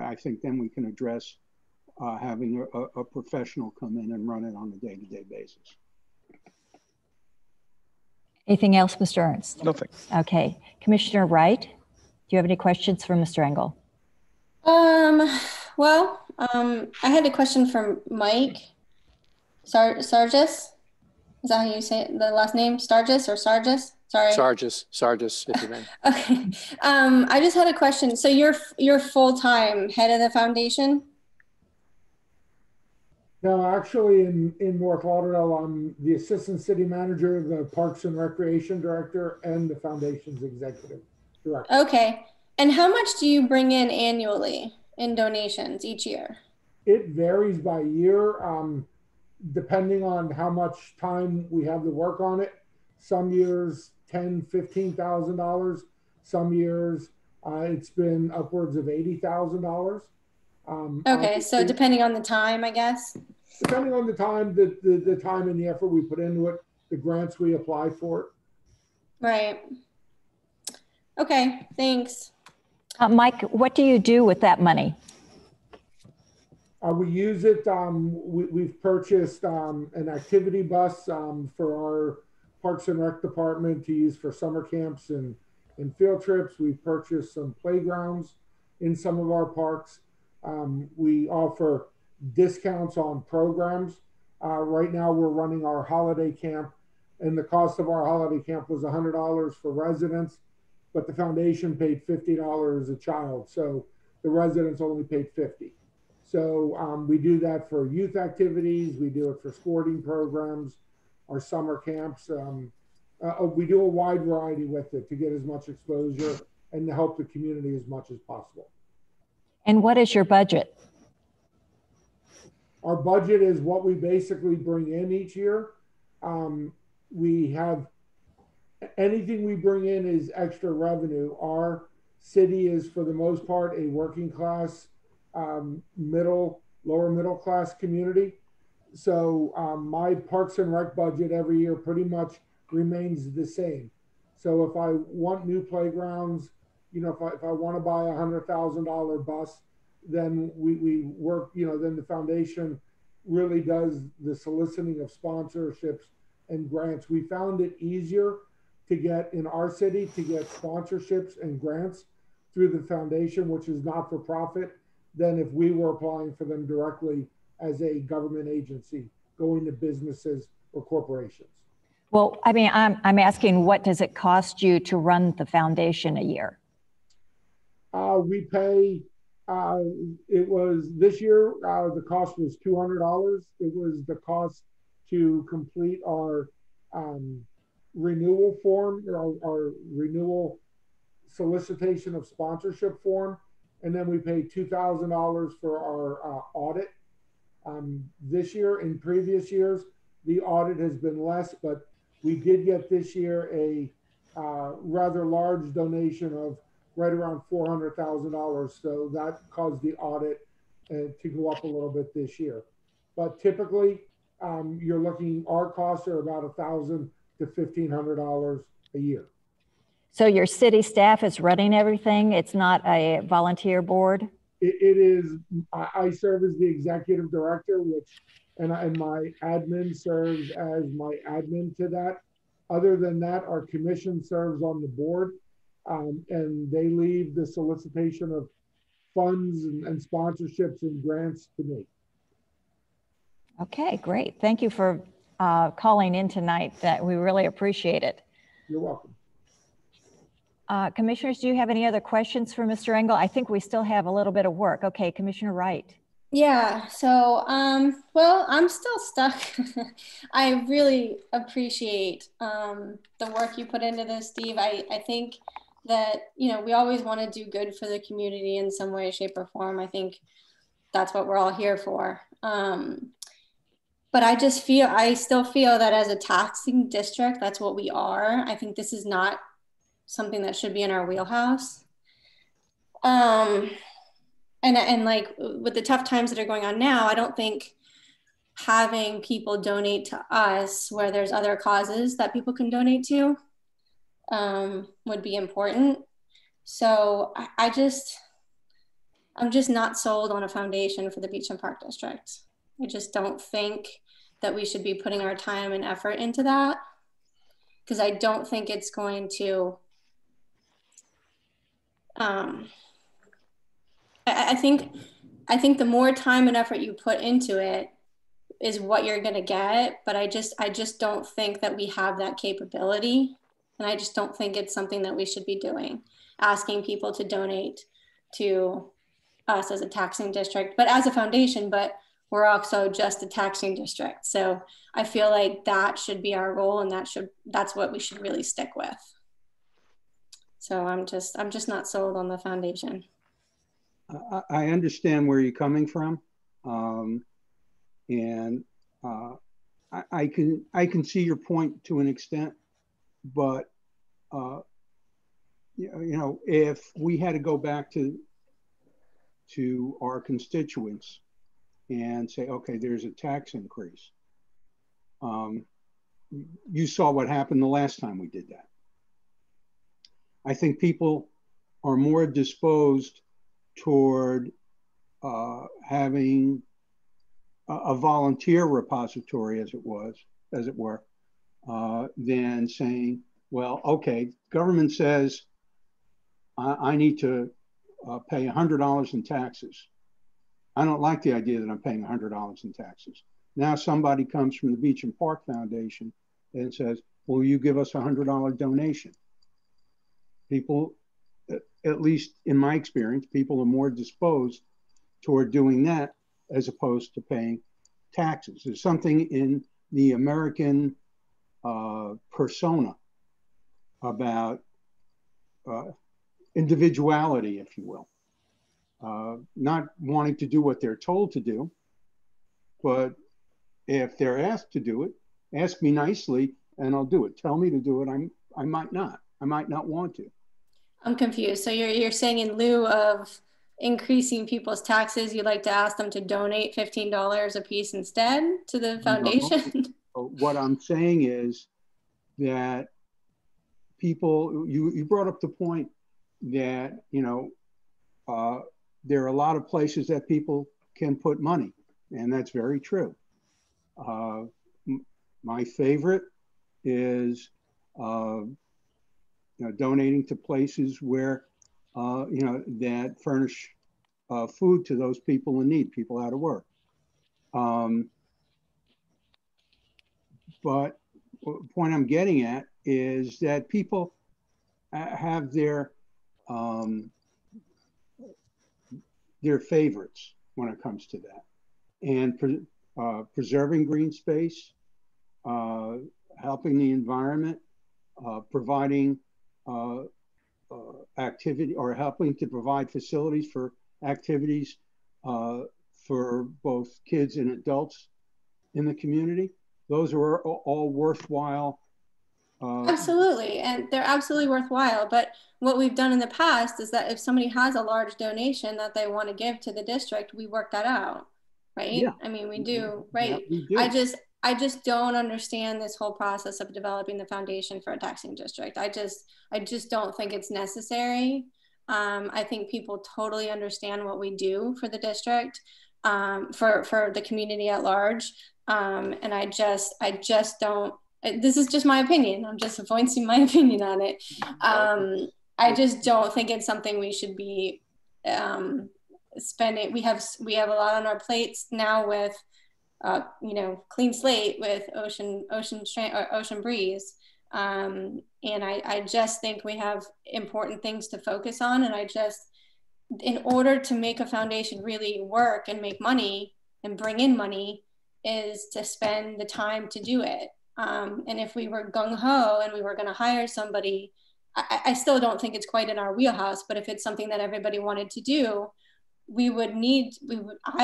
I think then we can address having a professional come in and run it on a day-to-day basis. Anything else, Mr. Ernst? Nothing. Okay. Commissioner Wright, do you have any questions for Mr. Engel? Well, I had a question from Mike Sargis. Is that how you say it, the last name? Stargis or Sargis? Sorry. Sargis, if you may. Okay. I just had a question. So you're full-time head of the foundation? No, actually in North Lauderdale, I'm the assistant city manager, the Parks and Recreation director, and the foundation's executive director. Okay. And how much do you bring in annually in donations each year? It varies by year, depending on how much time we have to work on it. Some years, $10,000, $15,000. Some years, it's been upwards of $80,000. Okay, so depending on the time, I guess? Depending on the time, the time and the effort we put into it, the grants we apply for it. Right. Okay, thanks. Mike, what do you do with that money? We use it, we've purchased an activity bus for our Parks and Rec department to use for summer camps and field trips. We've purchased some playgrounds in some of our parks. We offer discounts on programs. Right now we're running our holiday camp, and the cost of our holiday camp was $100 for residents, but the foundation paid $50 a child. So the residents only paid $50. So we do that for youth activities. We do it for sporting programs, our summer camps. We do a wide variety with it to get as much exposure and to help the community as much as possible. And what is your budget? Our budget is what we basically bring in each year. We have anything we bring in is extra revenue. Our city is, for the most part, a working class, lower middle class community. So my Parks and Rec budget every year pretty much remains the same. So if I want new playgrounds, you know, if I want to buy a $100,000 bus, then we work, you know, then the foundation really does the soliciting of sponsorships and grants. We found it easier to get in our city to get sponsorships and grants through the foundation, which is not for profit, than if we were applying for them directly as a government agency going to businesses or corporations. Well, I mean, I'm asking, what does it cost you to run the foundation a year? We pay, it was this year, the cost was $200. It was the cost to complete our renewal form, our renewal solicitation of sponsorship form. And then we pay $2,000 for our audit. This year, in previous years, the audit has been less, but we did get this year a rather large donation of right around $400,000. So that caused the audit to go up a little bit this year. But typically, you're looking, our costs are about $1,000 to $1,500 a year. So your city staff is running everything? It's not a volunteer board? It is, I serve as the executive director, and my admin serves as my admin to that. Other than that, our commission serves on the board, and they leave the solicitation of funds and sponsorships and grants to me. Okay, great. Thank you for calling in tonight. We really appreciate it. You're welcome. Commissioners, do you have any other questions for Mr. Engel? I think we still have a little bit of work. Okay, Commissioner Wright. Yeah, so, well, I'm still stuck. I really appreciate the work you put into this, Steve. I think that, you know, we always want to do good for the community in some way, shape, or form. I think that's what we're all here for. But I still feel that as a taxing district, that's what we are. I think this is not something that should be in our wheelhouse. And like with the tough times that are going on now, I don't think having people donate to us where there's other causes that people can donate to would be important. So I'm just not sold on a foundation for the Beach and Park District. I just don't think that we should be putting our time and effort into that, because I don't think it's going to, I think the more time and effort you put into it is what you're going to get. But I just don't think that we have that capability. And I just don't think it's something that we should be doing, asking people to donate to us as a taxing district, but as a foundation, but we're also just a taxing district. So I feel like that should be our role, and that's what we should really stick with. So I'm just not sold on the foundation. I understand where you're coming from. And I can see your point to an extent, but you know, if we had to go back to our constituents and say, okay, there's a tax increase. You saw what happened the last time we did that. I think people are more disposed toward having a volunteer repository, as it were, than saying, well, okay, government says I need to pay $100 in taxes. I don't like the idea that I'm paying $100 in taxes. Now somebody comes from the Beach and Park Foundation and says, will you give us a $100 donation? People, at least in my experience, people are more disposed toward doing that as opposed to paying taxes. There's something in the American persona about individuality, if you will. Not wanting to do what they're told to do, but if they're asked to do it, ask me nicely and I'll do it. Tell me to do it, I might not. I might not want to. I'm confused. So you're saying in lieu of increasing people's taxes, you'd like to ask them to donate $15 a piece instead to the foundation? No. What I'm saying is that people, you brought up the point that, you know, there are a lot of places that people can put money, and that's very true. My favorite is donating to places where, that furnish food to those people in need, people out of work. But the point I'm getting at is that people have their favorites when it comes to that. And preserving green space, helping the environment, providing activity, or helping to provide facilities for activities for both kids and adults in the community. Those are all worthwhile. Absolutely, and they're absolutely worthwhile. But what we've done in the past is that if somebody has a large donation that they want to give to the district, we work that out, right? Yeah. I mean, we do, right? Yeah, we do. I just don't understand this whole process of developing the foundation for a taxing district. I just don't think it's necessary. I think people totally understand what we do for the district, for the community at large. And I just don't, this is just my opinion. I'm just voicing my opinion on it. I just don't think it's something we should be spending. We have a lot on our plates now with, clean slate with ocean breeze. And I just think we have important things to focus on. And in order to make a foundation really work and make money and bring in money, is to spend the time to do it. And if we were gung-ho and we were going to hire somebody, I still don't think it's quite in our wheelhouse, but if it's something that everybody wanted to do, I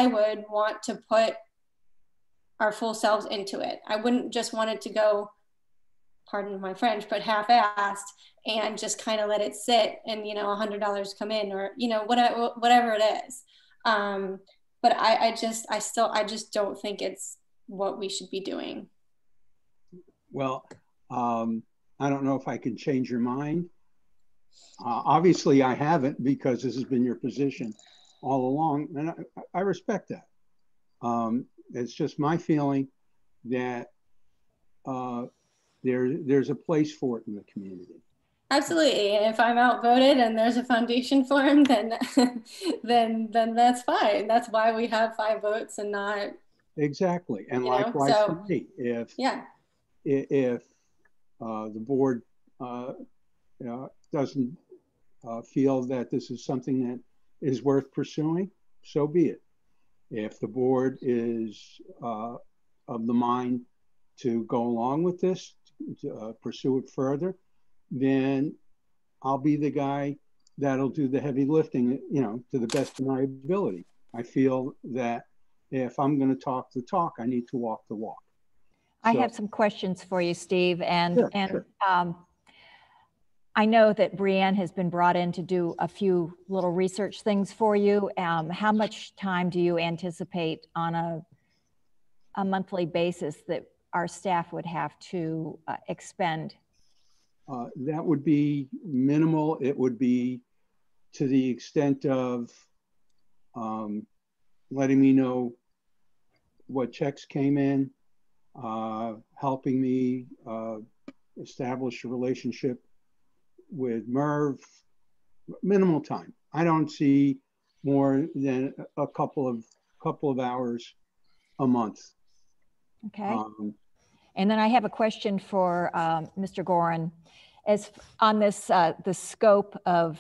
would want to put our full selves into it. I wouldn't just want it to go, pardon my French, but half-assed and just kind of let it sit and, $100 come in, or, whatever it is. But I just don't think it's what we should be doing. Well, I don't know if I can change your mind. Obviously I haven't, because this has been your position all along, and I respect that. It's just my feeling that there's a place for it in the community. Absolutely, and if I'm outvoted and there's a foundation for him, then then that's fine. That's why we have 5 votes and not exactly. And likewise for me, if the board doesn't feel that this is something that is worth pursuing, so be it. If the board is of the mind to go along with this, to pursue it further, then I'll be the guy that'll do the heavy lifting, to the best of my ability. I feel that if I'm going to talk the talk, I need to walk the walk. I have some questions for you, Steve, and Sure. I know that Brianne has been brought in to do a few little research things for you. How much time do you anticipate on a monthly basis that our staff would have to expend? That would be minimal. It would be to the extent of letting me know what checks came in, helping me establish a relationship with Merv. Minimal time. I don't see more than a couple of hours a month. Okay. And then I have a question for Mr. Gorin. As on this, the scope of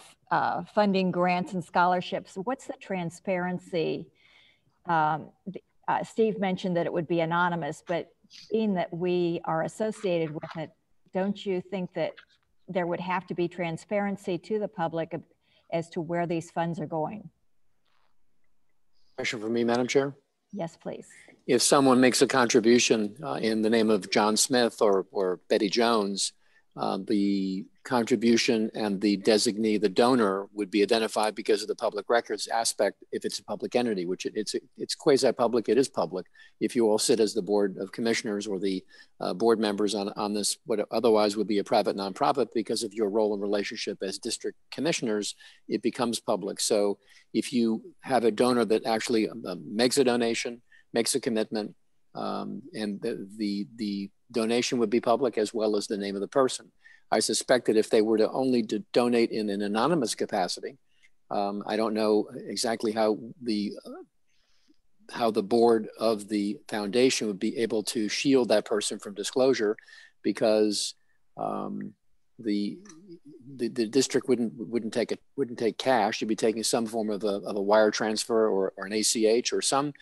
funding grants and scholarships, what's the transparency? Steve mentioned that it would be anonymous, but being that we are associated with it, don't you think that there would have to be transparency to the public as to where these funds are going? Question for me, Madam Chair? Yes, please. If someone makes a contribution in the name of John Smith or Betty Jones, the contribution and the designee, the donor, would be identified because of the public records aspect if it's a public entity, which it's quasi-public, it is public. If you all sit as the Board of Commissioners or the board members on this, what otherwise would be a private nonprofit, because of your role and relationship as district commissioners, it becomes public. So if you have a donor that actually makes a donation, makes a commitment, and the donation would be public as well as the name of the person. I suspect that if they were to only donate in an anonymous capacity, I don't know exactly how the board of the foundation would be able to shield that person from disclosure, because the district wouldn't take cash. You'd be taking some form of a wire transfer or an ACH or some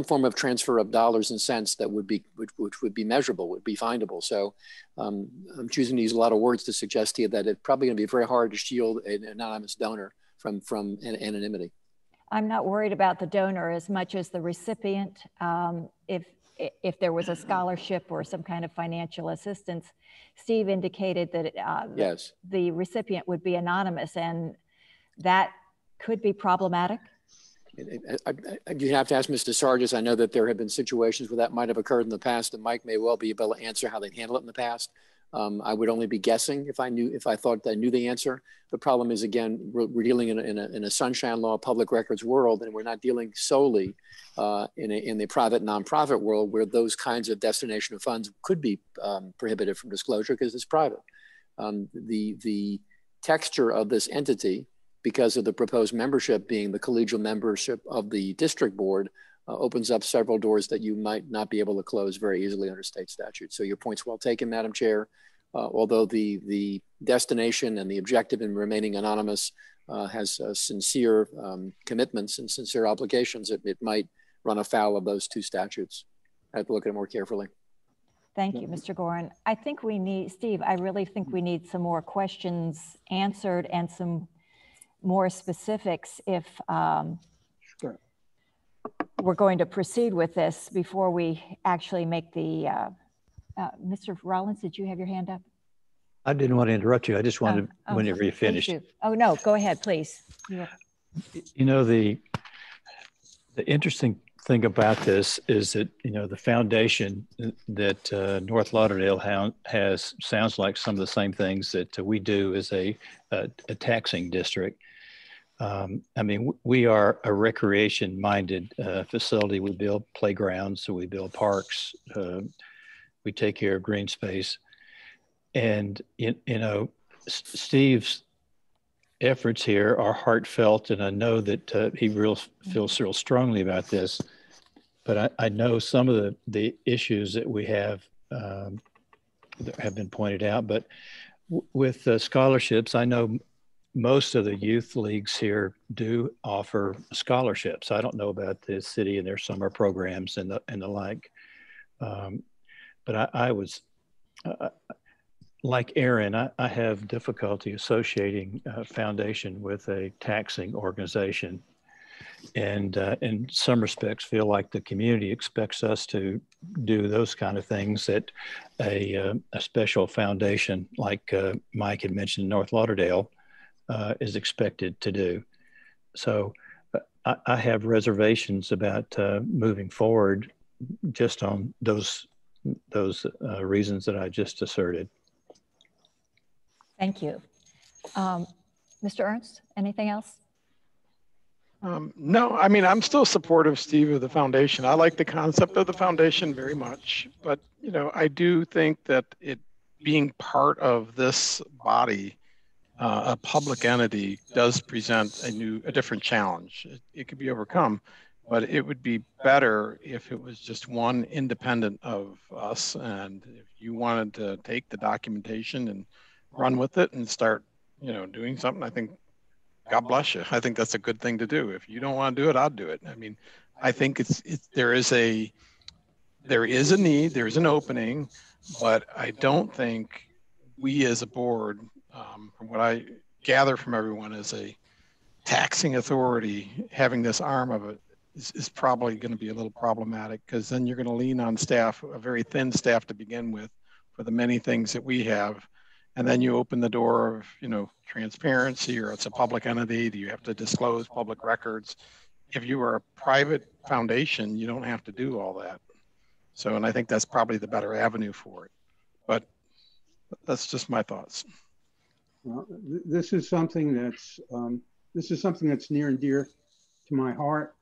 form of transfer of dollars and cents that would be which would be measurable, would be findable. So I'm choosing to use a lot of words to suggest to you that it's probably going to be very hard to shield an anonymous donor from anonymity. I'm not worried about the donor as much as the recipient. If there was a scholarship or some kind of financial assistance, Steve indicated that yes, the recipient would be anonymous, and that could be problematic. You have to ask Mr. Sargis. I know that there have been situations where that might have occurred in the past, and Mike may well be able to answer how they handle it in the past. I would only be guessing if I thought I knew the answer. The problem is, again, we're dealing in a sunshine law public records world, and we're not dealing solely in the private nonprofit world where those kinds of destination of funds could be prohibited from disclosure because it's private. The texture of this entity, because of the proposed membership being the collegial membership of the district board, opens up several doors that you might not be able to close very easily under state statute. So your point's well taken, Madam Chair. Although the destination and the objective in remaining anonymous has sincere commitments and sincere obligations, it might run afoul of those two statutes. I have to look at it more carefully. Thank you, Mr. Gorin. I think we need, Steve, I really think we need some more questions answered and some more specifics if Sure. We're going to proceed with this before we actually make the, Mr. Rollins, did you have your hand up? I didn't want to interrupt you. I just wanted, whenever you finished. Oh, no, go ahead, please. You know, the interesting thing about this is that, you know, the foundation that North Lauderdale has sounds like some of the same things that we do as a taxing district. I mean, we are a recreation-minded facility. We build playgrounds, so we build parks. We take care of green space. And, you know, Steve's efforts here are heartfelt, and I know that he feels real strongly about this. But I know some of the issues that we have that have been pointed out. But with scholarships, I know most of the youth leagues here do offer scholarships. I don't know about the city and their summer programs and the like. But I was, like Aaron, I have difficulty associating a foundation with a taxing organization. And in some respects feel like the community expects us to do those kind of things that a special foundation like Mike had mentioned in North Lauderdale is expected to do. So I have reservations about moving forward just on those reasons that I just asserted. Thank you. Mr. Ernst, anything else? No, I mean, I'm still supportive, Steve, of the foundation. I like the concept of the foundation very much, but, you know, I do think that it being part of this body, a public entity, does present a different challenge. It could be overcome, but it would be better if it was just one independent of us. And if you wanted to take the documentation and run with it and start, you know, doing something, I think, God bless you. I think that's a good thing to do. If you don't want to do it, I'll do it. I mean, I think there is a need, there's an opening, but I don't think we as a board, from what I gather from everyone, as a taxing authority, having this arm of it is probably going to be a little problematic, because then you're going to lean on staff, a very thin staff to begin with, for the many things that we have. And then you open the door of, you know, transparency, or it's a public entity. Do you have to disclose public records? If you are a private foundation, you don't have to do all that. So, and I think that's probably the better avenue for it. But that's just my thoughts. Well, this is something that's near and dear to my heart,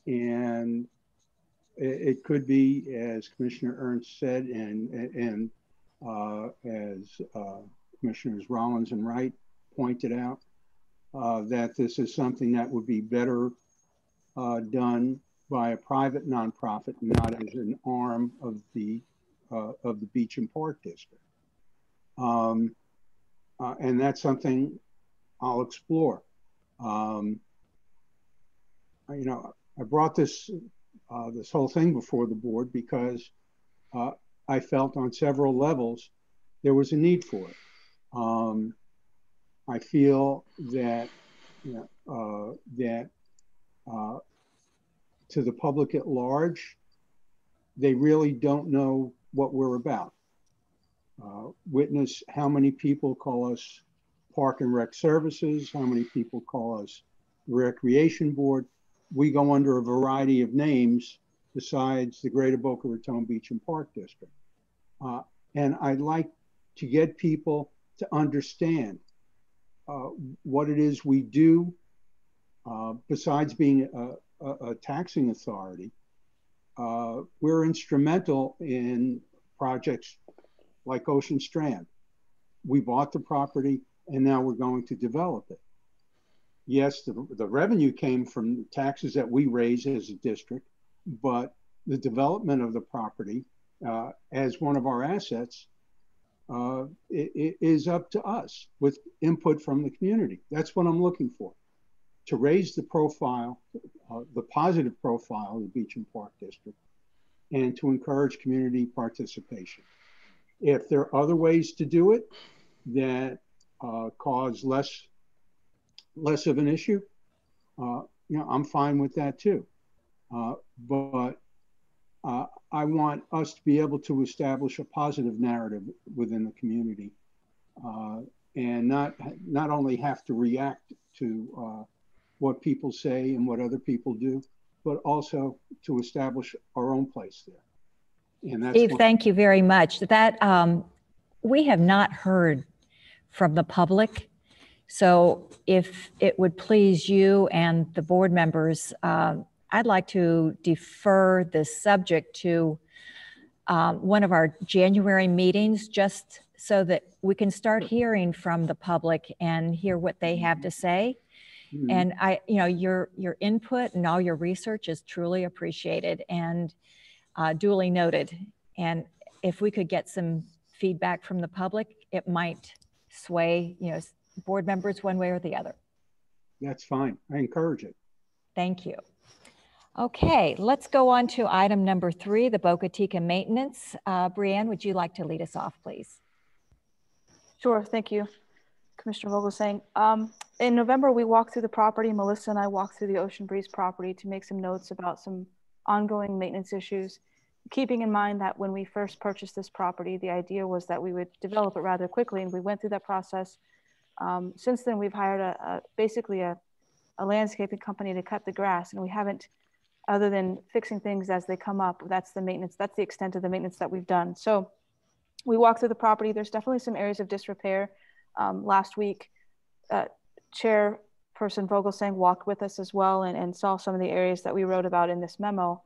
and it could be, as Commissioner Ernst said, and as Commissioners Rollins and Wright pointed out, that this is something that would be better done by a private nonprofit, not as an arm of the Beach and Park District. And that's something I'll explore. You know, I brought this this whole thing before the board because I felt on several levels there was a need for it. I feel that to the public at large, they really don't know what we're about. Witness how many people call us Park and Rec Services, how many people call us Recreation Board. We go under a variety of names besides the Greater Boca Raton Beach and Park District. And I'd like to get people to understand what it is we do besides being a taxing authority. We're instrumental in projects like Ocean Strand. We bought the property and now we're going to develop it. Yes, the revenue came from taxes that we raise as a district, but the development of the property as one of our assets it is up to us with input from the community. That's what I'm looking for, to raise the profile, the positive profile of the Beach and Park District, and to encourage community participation. If there are other ways to do it that cause less of an issue, you know, I'm fine with that too. But I want us to be able to establish a positive narrative within the community, and not only have to react to what people say and what other people do, but also to establish our own place there. And that's Steve, thank you very much. That we have not heard from the public. So if it would please you and the board members, I'd like to defer this subject to one of our January meetings, just so that we can start hearing from the public and hear what they have to say. Mm-hmm. And your input and all your research is truly appreciated and duly noted. And if we could get some feedback from the public, it might sway, board members one way or the other. That's fine. I encourage it. Thank you. Okay, let's go on to item number 3, the Bocateeca maintenance. Brianne, would you like to lead us off, please? Sure, thank you, Commissioner Vogelsang. In November, we walked through the property. Melissa and I walked through the Ocean Breeze property to make some notes about some ongoing maintenance issues, keeping in mind that when we first purchased this property, the idea was that we would develop it rather quickly, and we went through that process. Since then, we've hired basically a landscaping company to cut the grass, and we haven't, other than fixing things as they come up, that's the maintenance, that's the extent of the maintenance that we've done. So we walked through the property. There's definitely some areas of disrepair. Last week, Chairperson Vogelsang walked with us as well and saw some of the areas that we wrote about in this memo.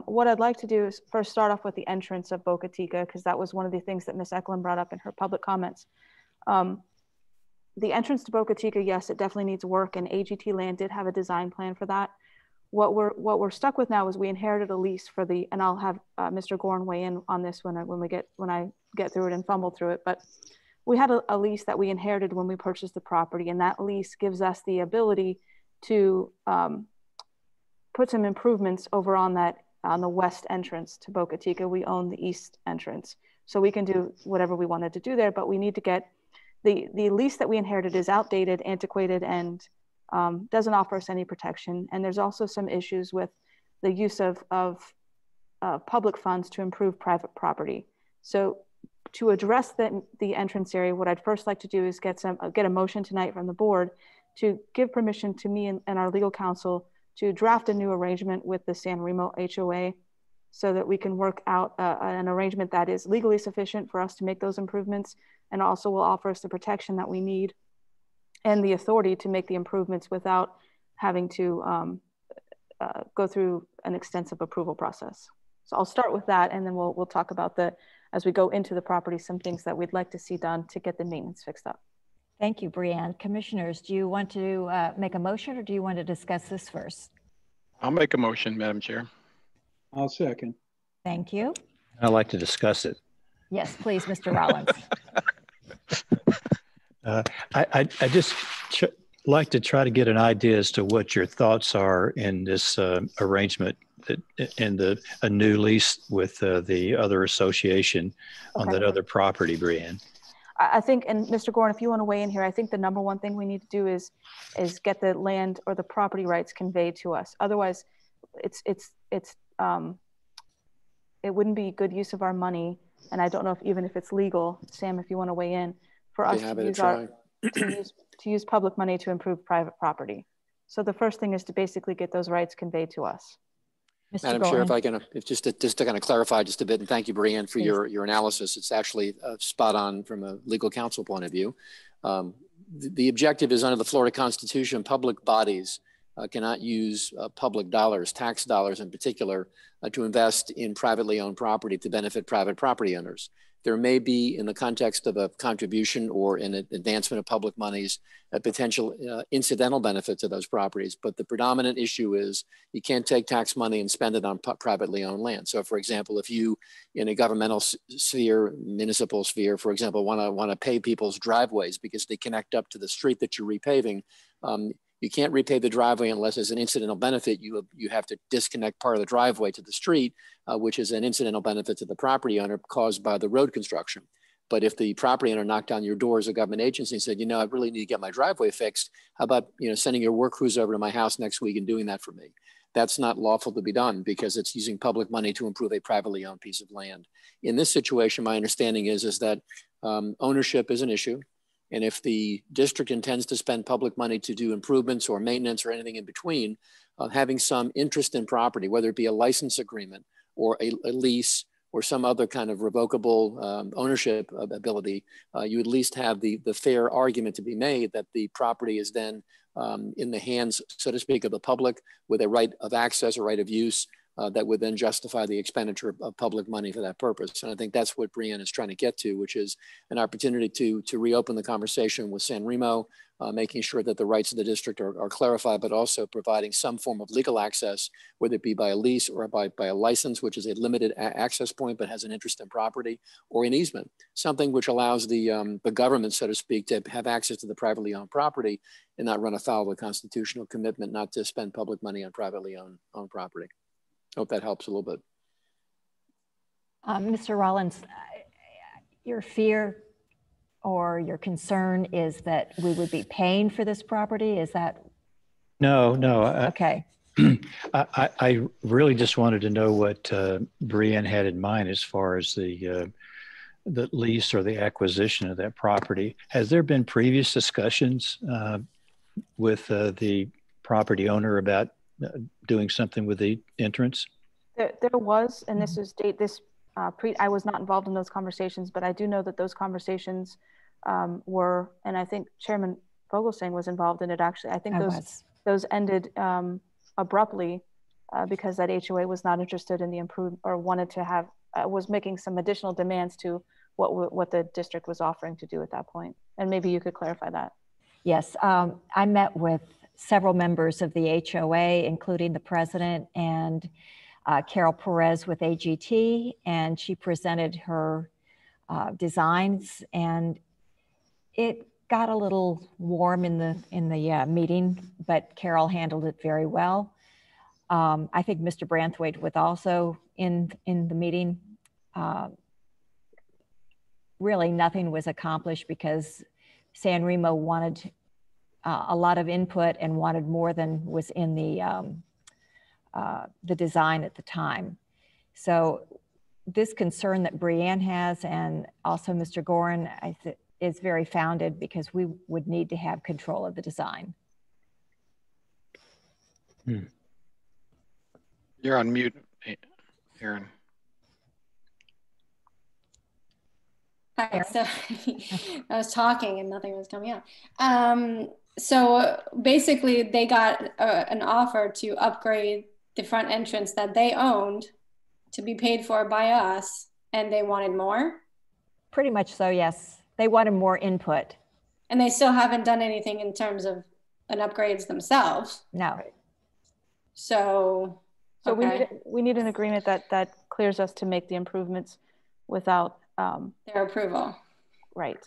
What I'd like to do is first start off with the entrance of Bocateeca, because that was one of the things that Ms. Eklund brought up in her public comments. The entrance to Bocateeca, yes, it definitely needs work, and AGT Land did have a design plan for that. What we're stuck with now is we inherited a lease for the, and I'll have Mr. Gorn weigh in on this when I get through it and fumble through it, but we had a lease that we inherited when we purchased the property, and that lease gives us the ability to put some improvements over on the west entrance to Bocateeca. We own the east entrance, so we can do whatever we wanted to do there, but we need to get the lease that we inherited is outdated, antiquated, and doesn't offer us any protection. And there's also some issues with the use of public funds to improve private property. So to address the entrance area, what I'd first like to do is get a motion tonight from the board to give permission to me and our legal counsel to draft a new arrangement with the San Remo HOA so that we can work out an arrangement that is legally sufficient for us to make those improvements, and also will offer us the protection that we need and the authority to make the improvements without having to go through an extensive approval process. So I'll start with that, and then we'll talk about as we go into the property, some things that we'd like to see done to get the maintenance fixed up. Thank you, Brianne. Commissioners, do you want to make a motion, or do you want to discuss this first? I'll make a motion, Madam Chair. I'll second. Thank you. I'd like to discuss it. Yes, please, Mr. Rollins. I just like to try to get an idea as to what your thoughts are in this arrangement and a new lease with the other association on that other property, Brianne. I think, and Mr. Gorin, if you want to weigh in here, I think the number one thing we need to do is get the land or the property rights conveyed to us. Otherwise, it wouldn't be good use of our money. And I don't know even if it's legal, Sam, if you want to weigh in, for us to use public money to improve private property. So the first thing is to basically get those rights conveyed to us. Mr. Madam Chair, if I can, just to kind of clarify just a bit, and thank you, Brianne, for your analysis. It's actually spot on from a legal counsel point of view. The objective is under the Florida Constitution, public bodies cannot use public dollars, tax dollars in particular, to invest in privately owned property to benefit private property owners. There may be, in the context of a contribution or an advancement of public monies, a potential incidental benefit to those properties. But the predominant issue is you can't take tax money and spend it on privately owned land. So, for example, if you, in a governmental sphere, municipal sphere, for example, want to pay people's driveways because they connect up to the street that you're repaving, you can't repave the driveway unless as an incidental benefit, you have to disconnect part of the driveway to the street, which is an incidental benefit to the property owner caused by the road construction. But if the property owner knocked on your door as a government agency and said, I really need to get my driveway fixed, how about, sending your work crews over to my house next week and doing that for me? That's not lawful to be done because it's using public money to improve a privately owned piece of land. In this situation, my understanding is that ownership is an issue. And if the district intends to spend public money to do improvements or maintenance or anything in between, having some interest in property, whether it be a license agreement or a lease or some other kind of revocable ownership ability, you at least have the fair argument to be made that the property is then in the hands, so to speak, of the public with a right of access or right of use that would then justify the expenditure of public money for that purpose. And I think that's what Brianne is trying to get to, which is an opportunity to reopen the conversation with San Remo, making sure that the rights of the district are clarified, but also providing some form of legal access, whether it be by a lease or by a license, which is a limited access point, but has an interest in property, or an easement, something which allows the government, so to speak, to have access to the privately owned property and not run afoul of the constitutional commitment not to spend public money on privately owned property. Hope that helps a little bit. Mr. Rollins, your fear or your concern is that we would be paying for this property? Is that? No. Okay. I really just wanted to know what Brianne had in mind as far as the lease or the acquisition of that property. Has there been previous discussions with the property owner about doing something with the entrance? There was, and this is I was not involved in those conversations, but I do know that those conversations were, and I think Chairman Vogelsang was involved in it actually. I think those ended abruptly because that HOA was not interested in the improvement or wanted to have, was making some additional demands to what the district was offering to do at that point. And maybe you could clarify that. Yes, I met with several members of the HOA, including the president and Carol Perez with AGT, and she presented her designs, and it got a little warm in the meeting, but Carol handled it very well. I think Mr. Branthwaite was also in the meeting. Really, nothing was accomplished because San Remo wanted a lot of input and wanted more than was in the design at the time. So this concern that Brianne has and also Mr. Gorin is very founded because we would need to have control of the design. You're on mute, Aaron. Hi, so I was talking and nothing was coming out. So basically they got an offer to upgrade the front entrance that they owned to be paid for by us, and they wanted more? Pretty much so, yes. They wanted more input. And they still haven't done anything in terms of an upgrades themselves. No. So okay. we need an agreement that clears us to make the improvements without their approval. Right.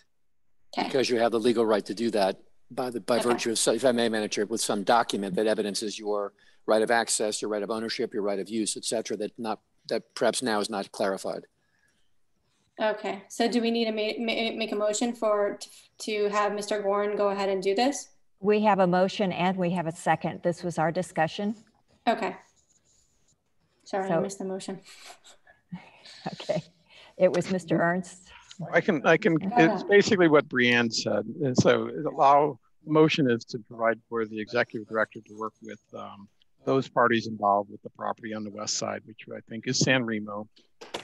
Okay. Because you have the legal right to do that by Okay. virtue of, if I may, Madam Chair, with some document that evidences your right of access, your right of ownership, your right of use, et cetera, that perhaps now is not clarified. Okay, so do we need to make a motion to have Mr. Gorin go ahead and do this? We have a motion and we have a second. This was our discussion. Okay. Sorry, So- I missed the motion. Okay. It was Mr. Ernst. It's basically what Brianne said. And so the motion is to provide for the executive director to work with those parties involved with the property on the west side, which I think is San Remo,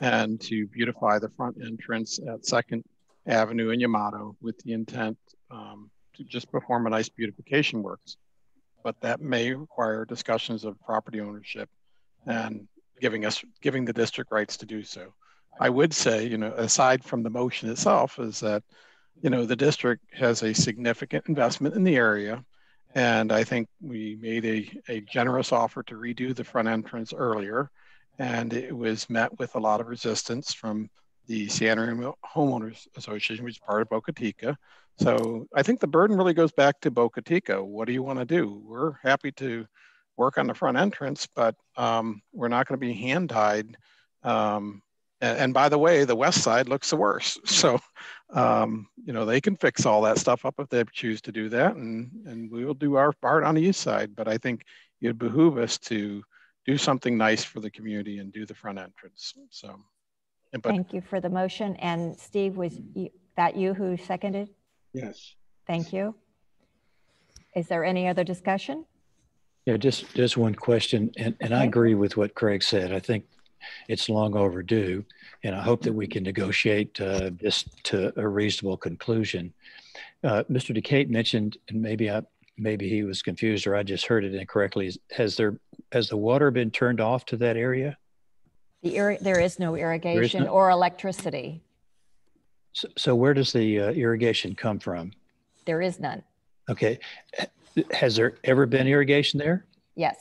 and to beautify the front entrance at 2nd Avenue in Yamato with the intent to just perform a nice beautification works. But that may require discussions of property ownership and giving the district rights to do so. I would say, aside from the motion itself, is that, the district has a significant investment in the area. And I think we made a generous offer to redo the front entrance earlier. And it was met with a lot of resistance from the San Remo Homeowners Association, which is part of Bocateeca. So I think the burden really goes back to Bocateeca. What do you want to do? We're happy to work on the front entrance, but we're not going to be hand-tied. And by the way, the west side looks the worst. So, they can fix all that stuff up if they choose to do that, and we will do our part on the east side. But I think it behoove us to do something nice for the community and do the front entrance. So, thank you for the motion. And Steve, was that you who seconded? Yes. Thank you. Is there any other discussion? Yeah, just one question. And I agree with what Craig said. I think it's long overdue, and I hope that we can negotiate this to a reasonable conclusion. Mr. DeCate mentioned, and maybe he was confused or I just heard it incorrectly. Has the water been turned off to that area? There is no irrigation or electricity. So where does the irrigation come from? There is none. Okay. Has there ever been irrigation there? Yes.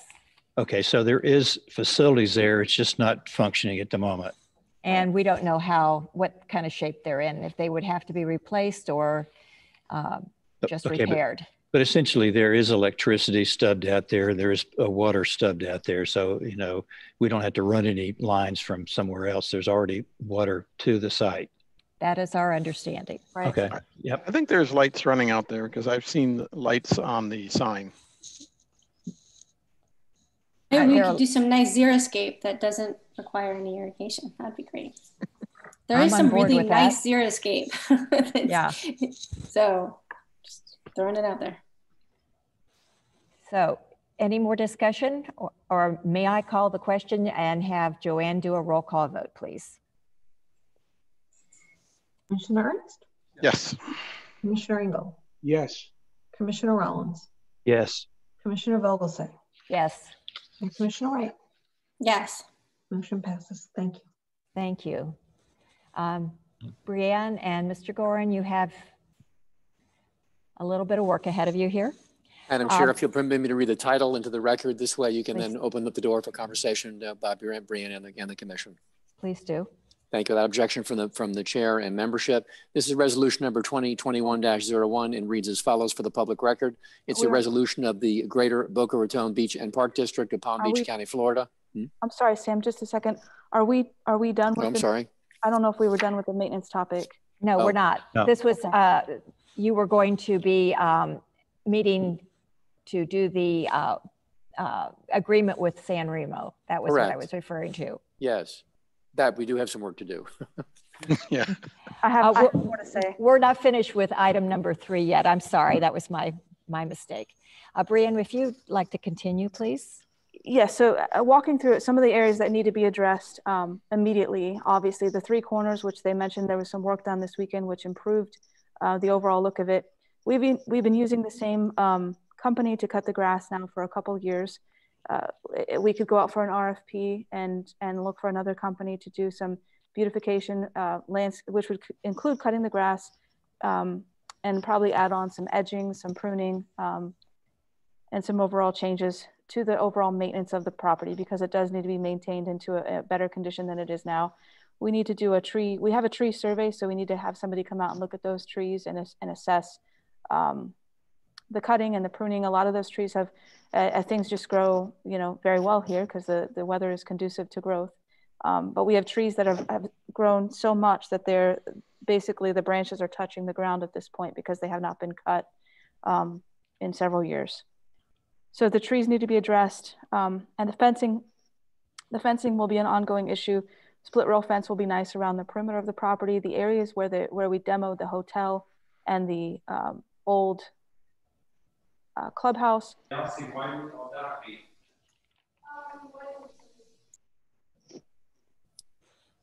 Okay, so there is facilities there. It's just not functioning at the moment. And we don't know what kind of shape they're in, if they would have to be replaced or just repaired. But essentially there is electricity stubbed out there. There is water stubbed out there. So, we don't have to run any lines from somewhere else. There's already water to the site. That is our understanding. Right. Okay. Yep. I think there's lights running out there because I've seen lights on the sign. Maybe we could do some nice xeriscape that doesn't require any irrigation. That'd be great. There is some really nice xeriscape. Yeah. So just throwing it out there. So any more discussion, or may I call the question and have JoAnn do a roll call vote, please? Commissioner Ernst? Yes. Commissioner Engel? Yes. Commissioner Rollins? Yes. Commissioner Vogelsay? Yes. And Commissioner Wright? Yes. Motion passes. Thank you. Thank you. Brianne and Mr. Gorin, you have a little bit of work ahead of you here. Madam Chair, if you'll permit me to read the title into the record, this way you can Please. then open up the door for conversation by Brianne and the commission. Please do. Thank you. Without objection from the chair and membership. This is resolution number 2021-01 and reads as follows for the public record. It's a resolution of the Greater Boca Raton Beach and Park District of Palm Beach County, Florida. I'm sorry, Sam, just a second. Are we done with I'm sorry. I don't know if we were done with the maintenance topic. No, we're not. No. This was, you were going to be meeting to do the agreement with San Remo. That was Correct. what I was referring to. Yes, that we do have some work to do. Yeah. I have more to say. We're not finished with item number 3 yet. I'm sorry, that was my mistake. Brianne, if you'd like to continue, please. Yes, so walking through some of the areas that need to be addressed immediately, obviously the 3 corners, which they mentioned there was some work done this weekend, which improved the overall look of it. We've been using the same company to cut the grass now for a couple of years. we could go out for an RFP and look for another company to do some beautification, which would include cutting the grass, and probably add on some edging, some pruning, and some overall changes to the overall maintenance of the property, because it does need to be maintained into a better condition than it is now. We need to do we have a tree survey, so we need to have somebody come out and look at those trees and assess the cutting and the pruning. A lot of those trees have, things just grow, very well here because the weather is conducive to growth. But we have trees that have grown so much that they're basically, the branches are touching the ground at this point because they have not been cut in several years. So the trees need to be addressed, and the fencing will be an ongoing issue. Split rail fence will be nice around the perimeter of the property. The areas where we demoed the hotel and the old clubhouse.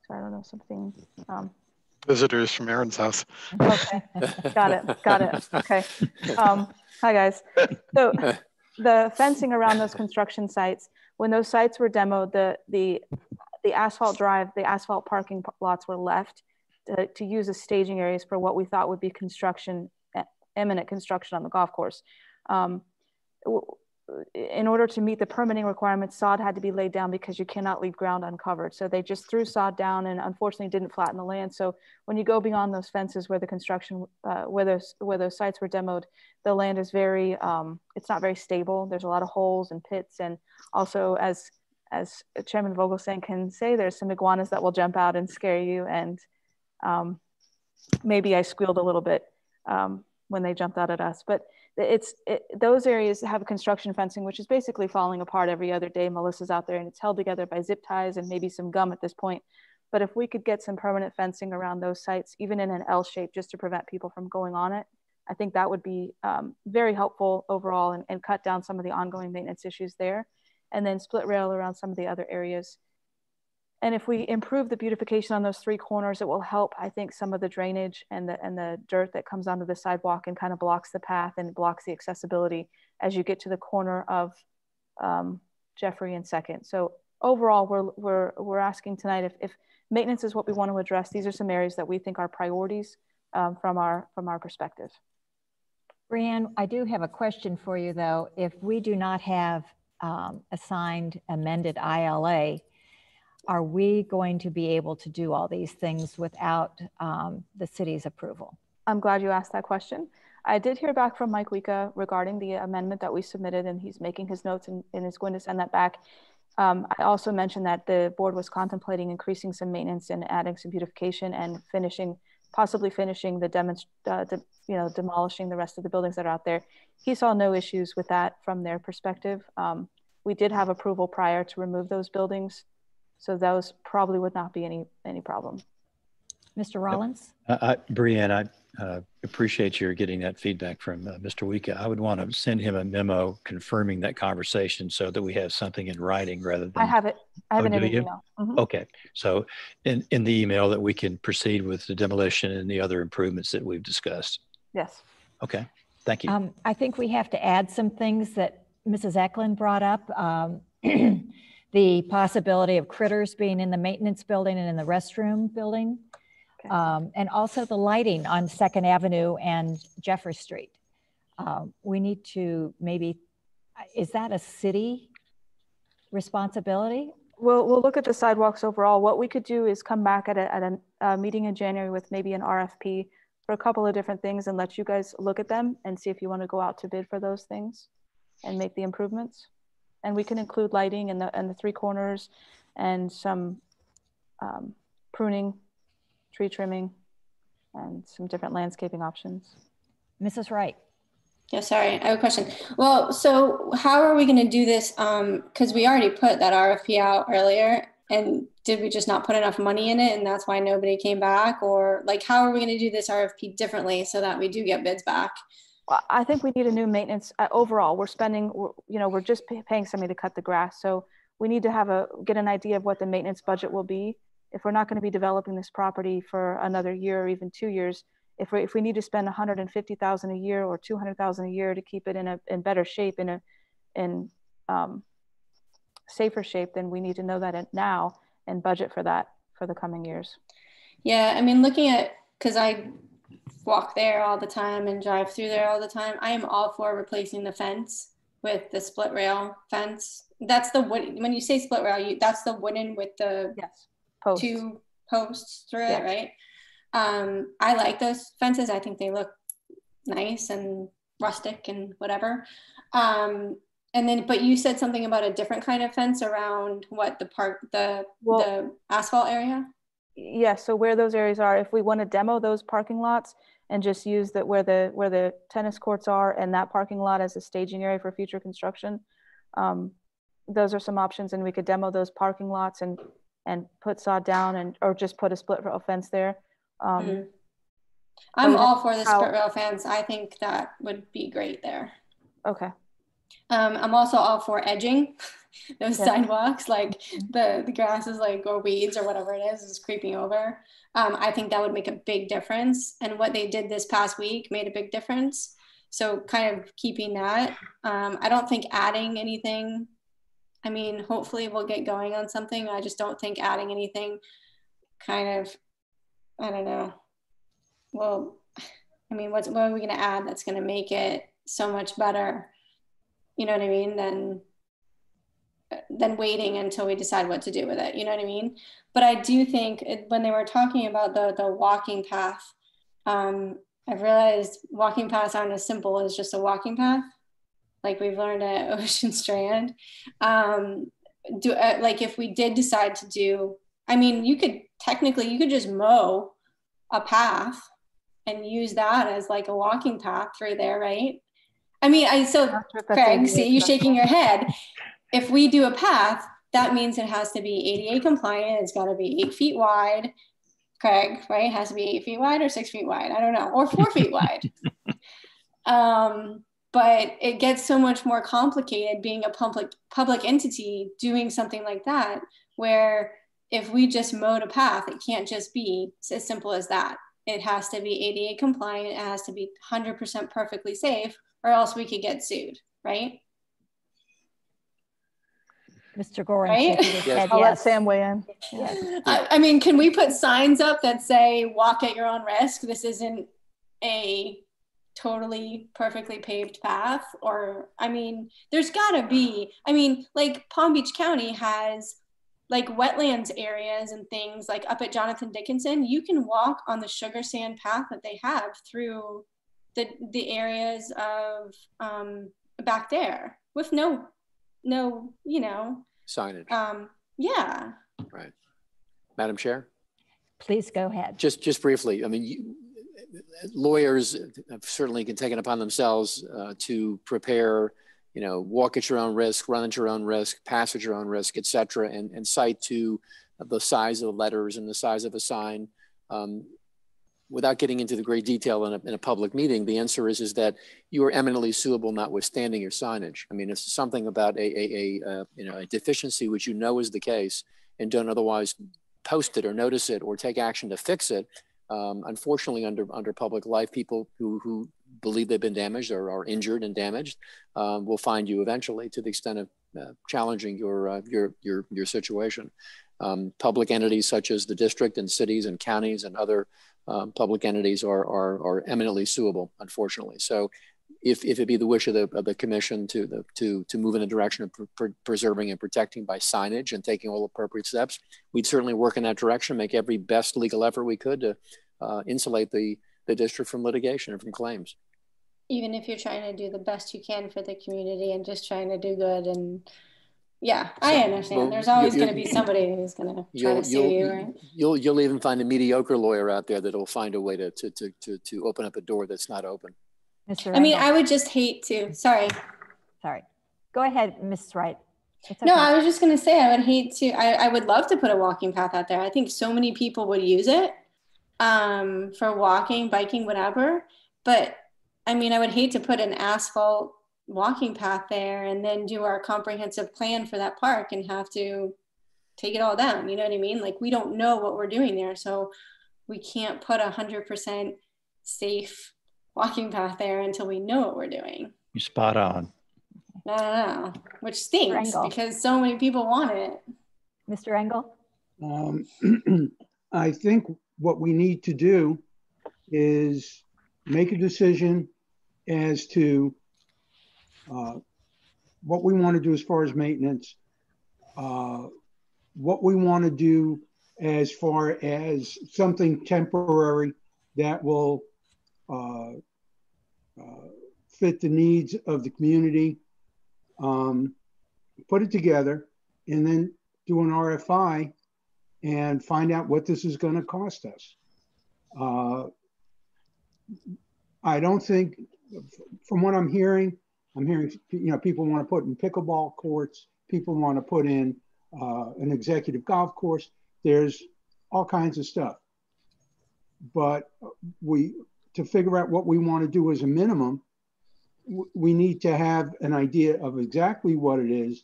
Sorry, I don't know, something. visitors from Aaron's house. Okay, got it. Okay. Hi guys. So the fencing around those construction sites, when those sites were demoed, the asphalt drive, the asphalt parking lots were left to use as staging areas for what we thought would be imminent construction on the golf course. In order to meet the permitting requirements, sod had to be laid down because you cannot leave ground uncovered. So they just threw sod down and unfortunately didn't flatten the land. So when you go beyond those fences where the construction, where those sites were demoed, the land is very, it's not very stable. There's a lot of holes and pits. And also as Chairman Vogelsang can say, there's some iguanas that will jump out and scare you. And maybe I squealed a little bit when they jumped out at us, but those areas have construction fencing, which is basically falling apart every other day. Melissa's out there and it's held together by zip ties and maybe some gum at this point. But if we could get some permanent fencing around those sites, even in an L shape, just to prevent people from going on it, I think that would be very helpful overall and cut down some of the ongoing maintenance issues there. And then split rail around some of the other areas. And if we improve the beautification on those three corners, it will help, I think, some of the drainage and the dirt that comes onto the sidewalk and kind of blocks the path and blocks the accessibility as you get to the corner of Jeffrey and Second. So overall, we're asking tonight if maintenance is what we want to address. These are some areas that we think are priorities from our perspective. Brianne, I do have a question for you though. If we do not have a signed amended ILA, are we going to be able to do all these things without the city's approval? I'm glad you asked that question. I did hear back from Mike Wika regarding the amendment that we submitted, and he's making his notes and is going to send that back. I also mentioned that the board was contemplating increasing some maintenance and adding some beautification and possibly finishing demolishing the rest of the buildings that are out there. He saw no issues with that from their perspective. We did have approval prior to remove those buildings, so those probably would not be any problem. Mr. Rollins? Brianne, I appreciate your getting that feedback from Mr. Wika. I would want to send him a memo confirming that conversation so that we have something in writing rather than— I have it. I have it in an email. Mm-hmm. Okay. So in the email that we can proceed with the demolition and the other improvements that we've discussed. Yes. Okay. Thank you. I think we have to add some things that Mrs. Eklund brought up. The possibility of critters being in the maintenance building and in the restroom building. Okay. And also the lighting on 2nd Avenue and Jeffrey Street. We need to maybe, is that a city responsibility? We'll look at the sidewalks overall. What we could do is come back at a meeting in January with maybe an RFP for a couple of different things and let you guys look at them and see if you want to go out to bid for those things and make the improvements. And we can include lighting in the three corners and some pruning, tree trimming, and some different landscaping options. Mrs. Wright. Yeah, sorry, I have a question. Well, so how are we going to do this? Because we already put that RFP out earlier, and did we just not put enough money in it and that's why nobody came back? Or like, how are we going to do this RFP differently so that we do get bids back? I think we need a new maintenance overall. We're spending, we're just paying somebody to cut the grass. So we need to get an idea of what the maintenance budget will be. If we're not going to be developing this property for another year or even 2 years, if we need to spend $150,000 a year or $200,000 a year to keep it in better shape, safer shape, then we need to know that now and budget for that for the coming years. Yeah, I mean, looking at, because I walk there all the time and drive through there all the time, I am all for replacing the fence with the split rail fence. That's the wood. When you say split rail, that's the wooden with the two posts through it, right? I like those fences. I think they look nice and rustic and whatever. And then, but you said something about a different kind of fence around what the asphalt area? Yeah, so where those areas are, if we want to demo those parking lots and just use that where the tennis courts are and that parking lot as a staging area for future construction, those are some options, and we could demo those parking lots and put sod down or just put a split rail fence there. I'm all for the split rail fence. I think that would be great there. Okay. I'm also all for edging those sidewalks, like the grass is like, or weeds or whatever it is creeping over. I think that would make a big difference. And what they did this past week made a big difference. So kind of keeping that. I don't think adding anything, I mean, hopefully we'll get going on something. I just don't think adding anything kind of, I don't know. Well, I mean, what are we going to add that's going to make it so much better? You know what I mean? Than waiting until we decide what to do with it. You know what I mean? But I do think when they were talking about the walking path, I've realized walking paths aren't as simple as just a walking path, like we've learned at Ocean Strand. Like if we did decide to do, I mean, you could just mow a path and use that as like a walking path through there, right? I mean, Craig, see you shaking your head. If we do a path, that means it has to be ADA compliant. It's got to be 8 feet wide. Craig, right? It has to be 8 feet wide or 6 feet wide. I don't know, or 4 feet wide. But it gets so much more complicated being a public entity doing something like that, where if we just mowed a path, it can't just be as simple as that. It has to be ADA compliant. It has to be 100% perfectly safe, or else we could get sued, right? Mr. Gorin, right? I'll let Sam weigh in. Yeah. I mean, can we put signs up that say, walk at your own risk? This isn't a totally perfectly paved path. Or, I mean, there's gotta be, I mean, like Palm Beach County has like wetlands areas and things like up at Jonathan Dickinson. You can walk on the sugar sand path that they have through the areas of back there with no, you know, signage. Yeah. Right. Madam Chair? Please go ahead. Just briefly, I mean, lawyers have certainly taken upon themselves to prepare, you know, walk at your own risk, run at your own risk, pass at your own risk, et cetera, and cite to the size of the letters and the size of a sign. Without getting into the great detail in a public meeting, the answer is that you are eminently suable notwithstanding your signage. I mean, if it's something about a deficiency, which you know is the case, and don't otherwise post it or notice it or take action to fix it, unfortunately, under public life, people who believe they've been damaged or are injured and damaged will find you eventually, to the extent of challenging your situation. Public entities such as the district and cities and counties and other public entities are eminently suable, unfortunately. So, if it be the wish of the commission to move in the direction of preserving and protecting by signage and taking all appropriate steps, we'd certainly work in that direction, make every best legal effort we could to insulate the district from litigation and from claims. Even if you're trying to do the best you can for the community and just trying to do good. And yeah, I understand. Well, there's always going to be somebody who's going to try to sue you, right? You'll even find a mediocre lawyer out there that'll find a way to open up a door that's not open. I mean, I would just hate to, sorry. Go ahead, Ms. Wright. Okay. No, I was just going to say, I would hate to, I would love to put a walking path out there. I think so many people would use it for walking, biking, whatever. But I mean, I would hate to put an asphalt walking path there and then do our comprehensive plan for that park and have to take it all down. You know what I mean? Like, we don't know what we're doing there. So we can't put 100% safe walking path there until we know what we're doing. You're spot on. No, which stinks Engel. because so many people want it. Mr. Engel? I think what we need to do is make a decision as to what we want to do as far as maintenance, what we want to do as far as something temporary that will fit the needs of the community, put it together, and then do an RFI and find out what this is going to cost us. I don't think, from what I'm hearing, people want to put in pickleball courts, people want to put in an executive golf course. There's all kinds of stuff. But to figure out what we want to do as a minimum, we need to have an idea of exactly what it is,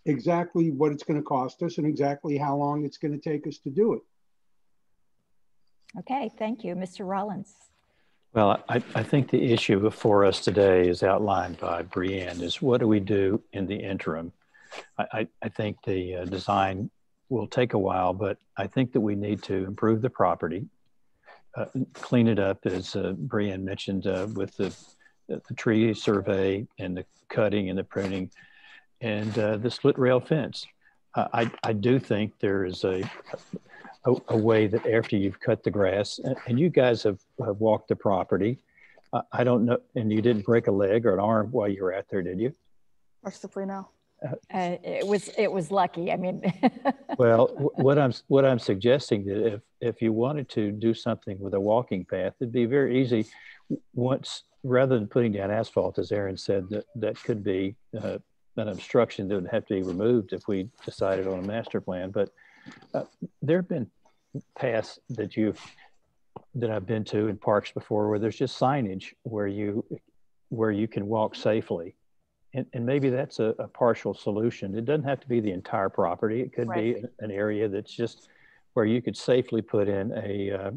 exactly what it's going to cost us, and exactly how long it's going to take us to do it. Okay, thank you. Mr. Rollins. Well, I think the issue before us today is outlined by Brianne, is what do we do in the interim? I think the design will take a while, but I think that we need to improve the property, clean it up, as Brianne mentioned, with the tree survey and the cutting and the pruning and the split rail fence. I do think there is a way that after you've cut the grass, and you guys have walked the property, I don't know, and you didn't break a leg or an arm while you were out there, did you? Mercifully, no. It was lucky. I mean, well, what I'm suggesting that if you wanted to do something with a walking path, it'd be very easy. Once, rather than putting down asphalt, as Aaron said, that could be an obstruction that would have to be removed if we decided on a master plan. But there have been paths that I've been to in parks before where there's just signage where you can walk safely. And maybe that's a partial solution. It doesn't have to be the entire property. It could be an area that's just where you could safely put in a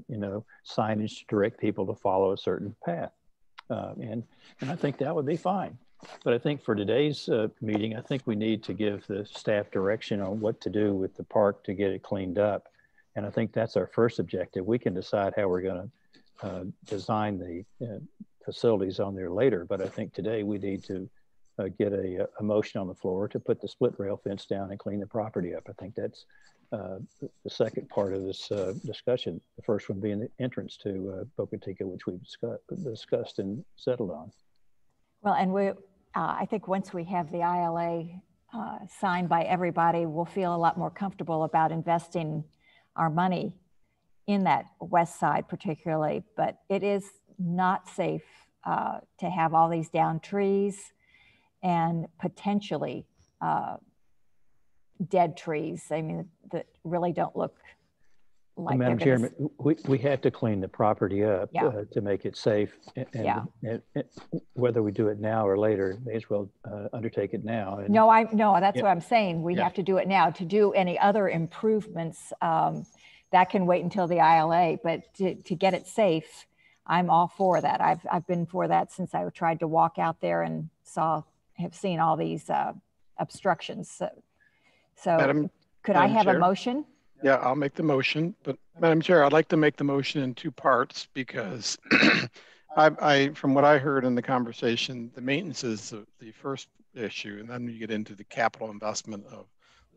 signage to direct people to follow a certain path. And I think that would be fine. But I think for today's meeting, I think we need to give the staff direction on what to do with the park to get it cleaned up. And I think that's our first objective. We can decide how we're going to design the facilities on there later. But I think today we need to get a motion on the floor to put the split rail fence down and clean the property up. I think that's the second part of this discussion. The first one being the entrance to Bocateeca, which we've discussed and settled on. Well, and I think once we have the ILA signed by everybody, we'll feel a lot more comfortable about investing our money in that west side particularly. But it is not safe to have all these down trees and potentially dead trees. I mean, that really don't look like. Madam Chairman, we have to clean the property up to make it safe. And whether we do it now or later, may as well undertake it now. And, no, that's what I'm saying. We have to do it now. To do any other improvements, that can wait until the ILA. But to get it safe, I'm all for that. I've been for that since I tried to walk out there and have seen all these obstructions. So could I have a motion? Yeah, I'll make the motion. But Madam Chair, I'd like to make the motion in two parts because from what I heard in the conversation, the maintenance is the first issue, and then you get into the capital investment of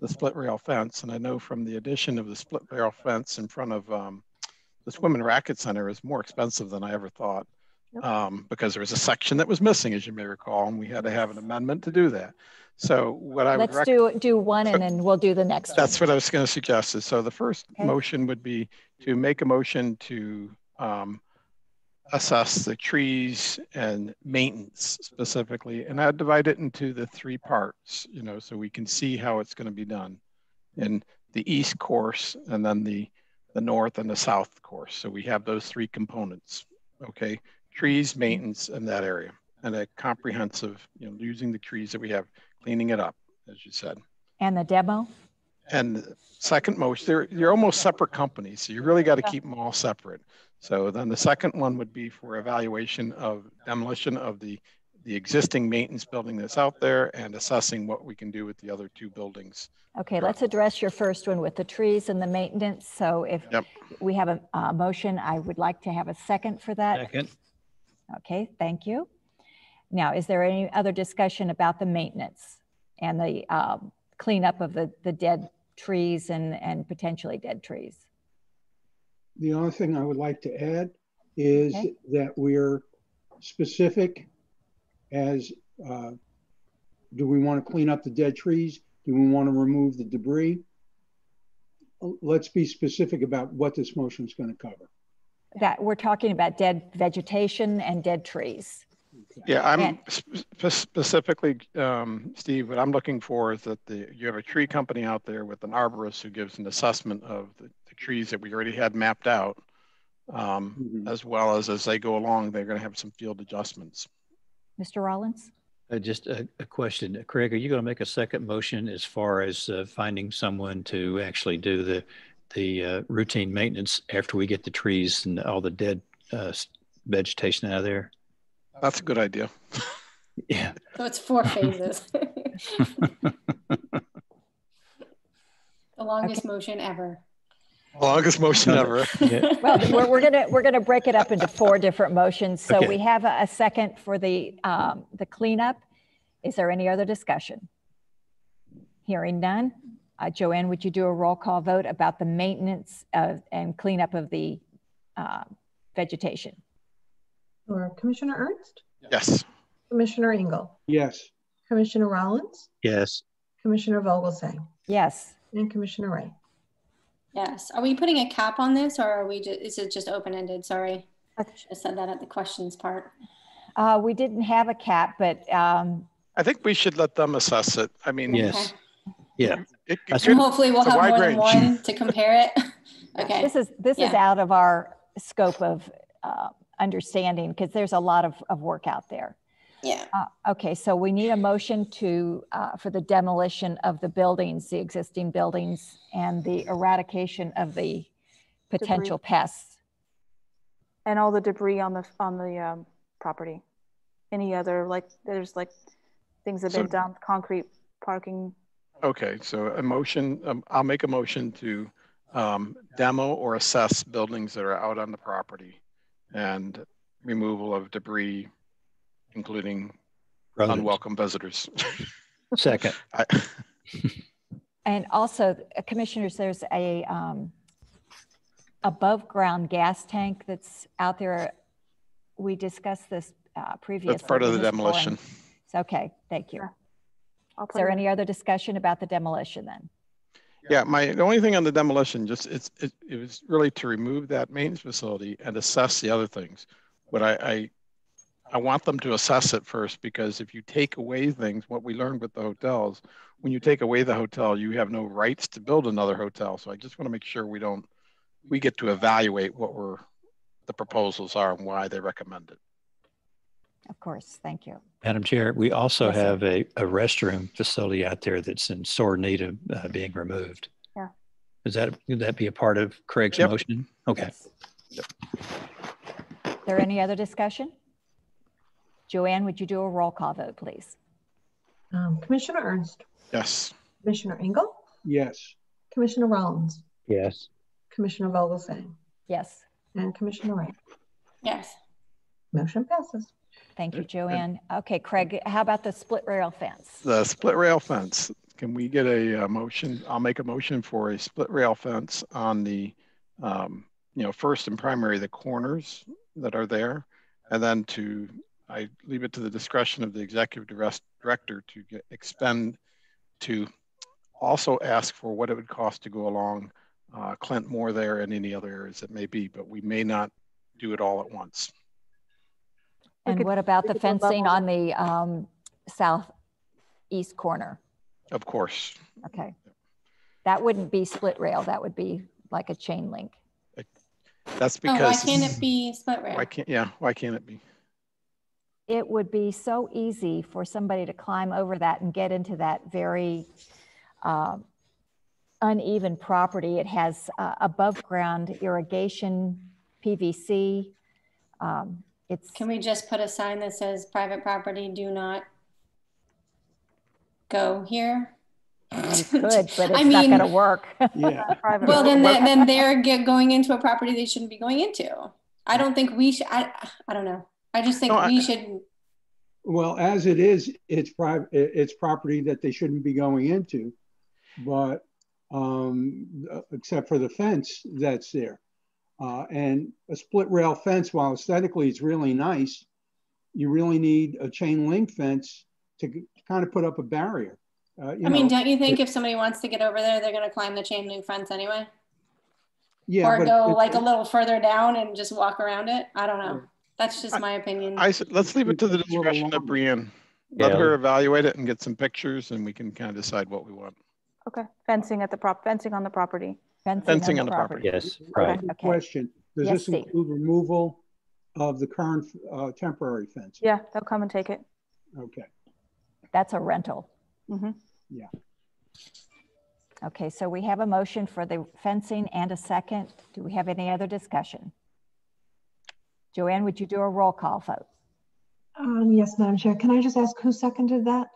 the split rail fence. And I know from the addition of the split rail fence in front of the Swim and Racket Center is more expensive than I ever thought. Because there was a section that was missing, as you may recall, and we had to have an amendment to do that. So what I would do one and then we'll do the next. That's what I was going to suggest. So the first motion would be to make a motion to assess the trees and maintenance specifically, and I'd divide it into the three parts, so we can see how it's going to be done in the east course and then the north and the south course. So we have those three components. Okay. Trees, maintenance in that area, and a comprehensive, using the trees that we have, cleaning it up, as you said. And the demo? And the second motion, you're almost separate companies, so you really got to keep them all separate. So then the second one would be for evaluation of demolition of the the existing maintenance building that's out there and assessing what we can do with the other two buildings. Okay, let's address your first one with the trees and the maintenance. So if we have a motion, I would like to have a second for that. Second. Okay, thank you. Now, is there any other discussion about the maintenance and the cleanup of the dead trees and potentially dead trees? The only thing I would like to add is that we're specific as, do we want to clean up the dead trees? Do we want to remove the debris? Let's be specific about what this motion is going to cover. That we're talking about dead vegetation and dead trees. Yeah, I'm specifically, Steve, what I'm looking for is that you have a tree company out there with an arborist who gives an assessment of the trees that we already had mapped out, as well as they go along, they're going to have some field adjustments. Mr. Rollins? Just a question. Craig, are you going to make a second motion as far as finding someone to actually do the routine maintenance after we get the trees and all the dead vegetation out of there? That's a good idea. Yeah. So it's 4 phases. The longest motion ever. Longest motion ever. Yeah. Well, we're gonna break it up into 4 different motions. So we have a second for the cleanup. Is there any other discussion? Hearing none. JoAnn, would you do a roll call vote about the maintenance and cleanup of the vegetation? Sure. Commissioner Ernst? Yes. Commissioner Engel? Yes. Commissioner Rollins? Yes. Commissioner Vogelsang? Yes. And Commissioner Ray? Yes. Are we putting a cap on this, or are we is it just open-ended? Sorry. I should have said that at the questions part. We didn't have a cap, but I think we should let them assess it. I mean, yes. Yeah. So hopefully we'll have more than one to compare it. Okay. This is out of our scope of understanding, because there's a lot of work out there. Yeah. Okay, so we need a motion to for the demolition of the buildings, the existing buildings, and the eradication of the potential pests. And all the debris on the property. Any other, there's things that have been dumped, concrete, parking. Okay, so a motion, I'll make a motion to demo or assess buildings that are out on the property and removal of debris, including unwelcome visitors. Second. And also, commissioners, there's a above ground gas tank that's out there. We discussed this previously. That's part of the demolition. Okay, thank you. Is there any other discussion about the demolition then? Yeah, the only thing on the demolition, it was really to remove that maintenance facility and assess the other things. But I want them to assess it first, because if you take away things, what we learned with the hotels, when you take away the hotel, you have no rights to build another hotel. So I just want to make sure we get to evaluate what the proposals are and why they recommend it. Of course, thank you. Madam Chair, we also have a restroom facility out there that's in sore need of being removed. Yeah. Would that be a part of Craig's motion? Okay. Yes. Is there any other discussion? JoAnn, would you do a roll call vote, please? Commissioner Ernst? Yes. Commissioner Engel? Yes. Commissioner Rollins? Yes. Commissioner Vogelsang? Yes. And Commissioner Ray? Yes. Motion passes. Thank you, JoAnn. Okay, Craig, how about the split rail fence? The split rail fence. Can we get a motion? I'll make a motion for a split rail fence on the, first and primary, the corners that are there. And then I leave it to the discretion of the executive director to expend, to also ask for what it would cost to go along Clint Moore there and any other areas that may be, but we may not do it all at once. And what about the fencing on the southeast corner? Of course. Okay. That wouldn't be split rail. That would be like a chain link. That's because. Why can't it be split rail? Why can't it be? It would be so easy for somebody to climb over that and get into that very uneven property. It has above ground irrigation, PVC. it's. Can we just put a sign that says private property, do not go here? You could, but I it's not mean, going to work. Yeah. well, then they're going into a property they shouldn't be going into. I don't think we should. I don't know. I just think we should. Well, as it is, it's private. It's property that they shouldn't be going into, but except for the fence that's there, and a split rail fence, while aesthetically it's really nice, you really need a chain link fence to kind of put up a barrier. I mean, don't you think if somebody wants to get over there, they're going to climb the chain link fence anyway? Yeah, or go like a little further down and just walk around it? I don't know. That's just my opinion. Let's leave it to the discretion of Brianne. Let her evaluate it and get some pictures, and we can kind of decide what we want. Okay, fencing on the property. Fencing on the property. Yes, right. Okay. Question: does this include removal of the current temporary fence? Yeah, they'll come and take it. Okay. That's a rental. Mm-hmm. Yeah. Okay, so we have a motion for the fencing and a second. Do we have any other discussion? JoAnn, would you do a roll call vote? Yes, Madam Chair. Can I just ask who seconded that?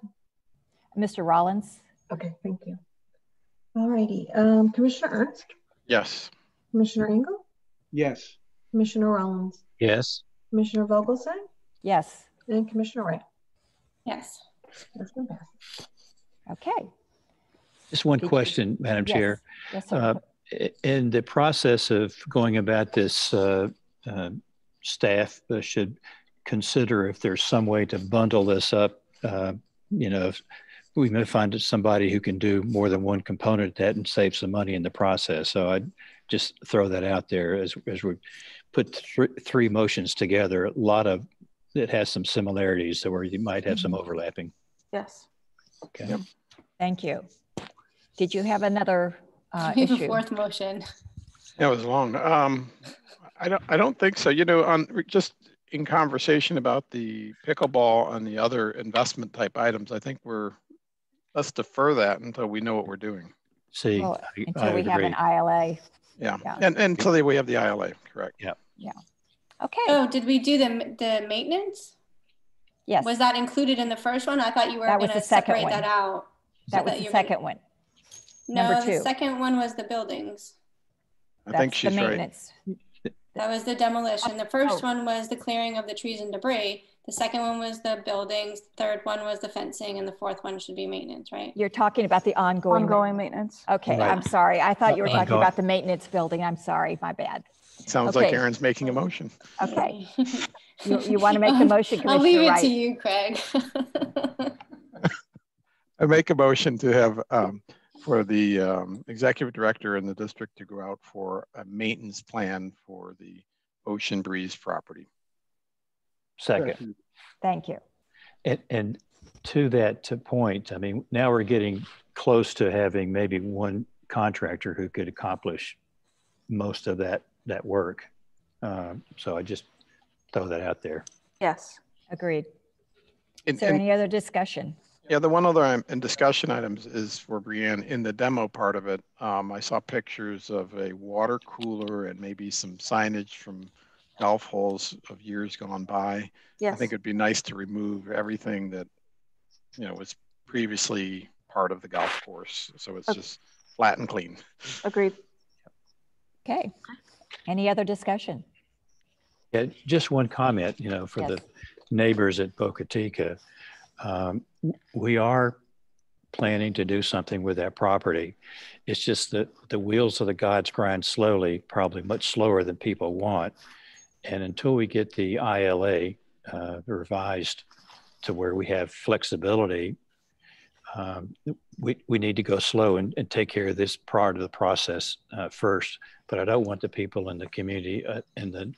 Mr. Rollins. Okay, thank you. All righty. Commissioner Ernst? Yes. Commissioner Engel? Yes. Commissioner Rollins? Yes. Commissioner Vogelsang? Yes. And Commissioner Wright? Yes. Okay. Just one question, Madam Chair. Yes, sir. In the process of going about this, staff should consider if there's some way to bundle this up. You know, if we may find somebody who can do more than one component of that and save some money in the process. So I'd just throw that out there as we put three motions together. A lot of it has some similarities, so where you might have some overlapping. Yes. Okay. Yep. Thank you. Did you have another issue? issue? Fourth motion. That was long. I don't think so. You know, just in conversation about the pickleball and the other investment type items, I think let's defer that until we know what we're doing. See, well, until we have an ILA. Yeah. And until we have the ILA, correct? Yeah. Yeah. Okay. Oh, did we do the maintenance? Yes. Was that included in the first one? I thought you were going to separate that out. That was the second one. No, the second one was the buildings. I think she's right. That was the demolition. The first one was the clearing of the trees and debris. The second one was the buildings. Third one was the fencing, and the fourth one should be maintenance, right? You're talking about the ongoing maintenance. Okay, right. I'm sorry. I thought you were talking about the maintenance building. I'm sorry, my bad. Sounds like Aaron's making a motion. Okay. You want to make the motion, Commissioner I'll leave it Wright? to you, Craig. I make a motion to have for the executive director in the district to go out for a maintenance plan for the Ocean Breeze property. Second. Thank you. And to that point, I mean, now we're getting close to having maybe one contractor who could accomplish most of that work. So I just throw that out there. Yes. Agreed. Is there any other discussion? Yeah, the one other in discussion items is for Brianne. In the demo part of it, I saw pictures of a water cooler and maybe some signage from golf holes of years gone by. Yes. I think it'd be nice to remove everything that, you know, was previously part of the golf course. So it's just flat and clean. Agreed. Okay. Any other discussion? Yeah, just one comment, you know, for the neighbors at Bocateeca. We are planning to do something with that property. It's just that the wheels of the gods grind slowly, probably much slower than people want. And until we get the ILA revised to where we have flexibility, we need to go slow and take care of this part of the process first. But I don't want the people in the community in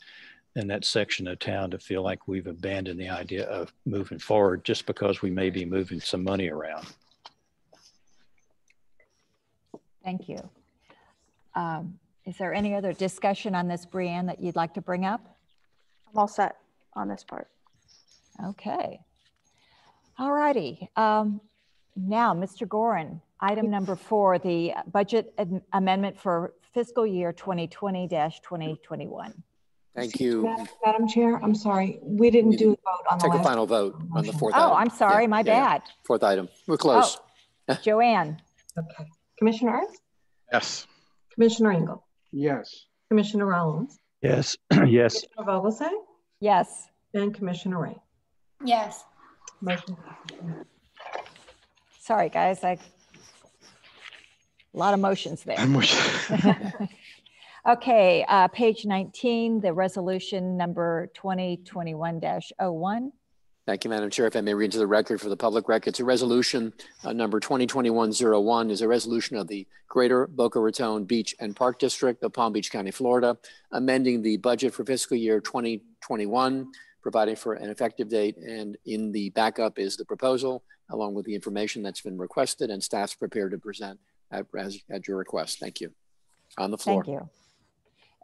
that section of town to feel like we've abandoned the idea of moving forward just because we may be moving some money around. Thank you. Is there any other discussion on this, Brianne, that you'd like to bring up? I'm all set on this part. Okay. All righty. Now, Mr. Gorin, item number 4, the budget amendment for fiscal year 2020-2021. Thank you. Madam Chair, I'm sorry. We didn't do a vote on the Take a last. final vote on the fourth Oh, item. I'm sorry, my bad. Fourth item. We're close. Oh, JoAnn. Okay. Commissioner Ernst? Yes. Commissioner Engel? Yes. Commissioner Rollins? Yes. Yes. Commissioner Vogelsang? Yes. And Commissioner Ray? Yes. Motion. Sorry, guys. A lot of motions there. Okay, page 19, the resolution number 2021-01. Thank you, Madam Chair. If I may read into the record for the public record, it's a resolution number 2021-01 is a resolution of the Greater Boca Raton Beach and Park District of Palm Beach County, Florida, amending the budget for fiscal year 2021, providing for an effective date. And in the backup is the proposal, along with the information that's been requested, and staff's prepared to present at your request. Thank you. On the floor. Thank you.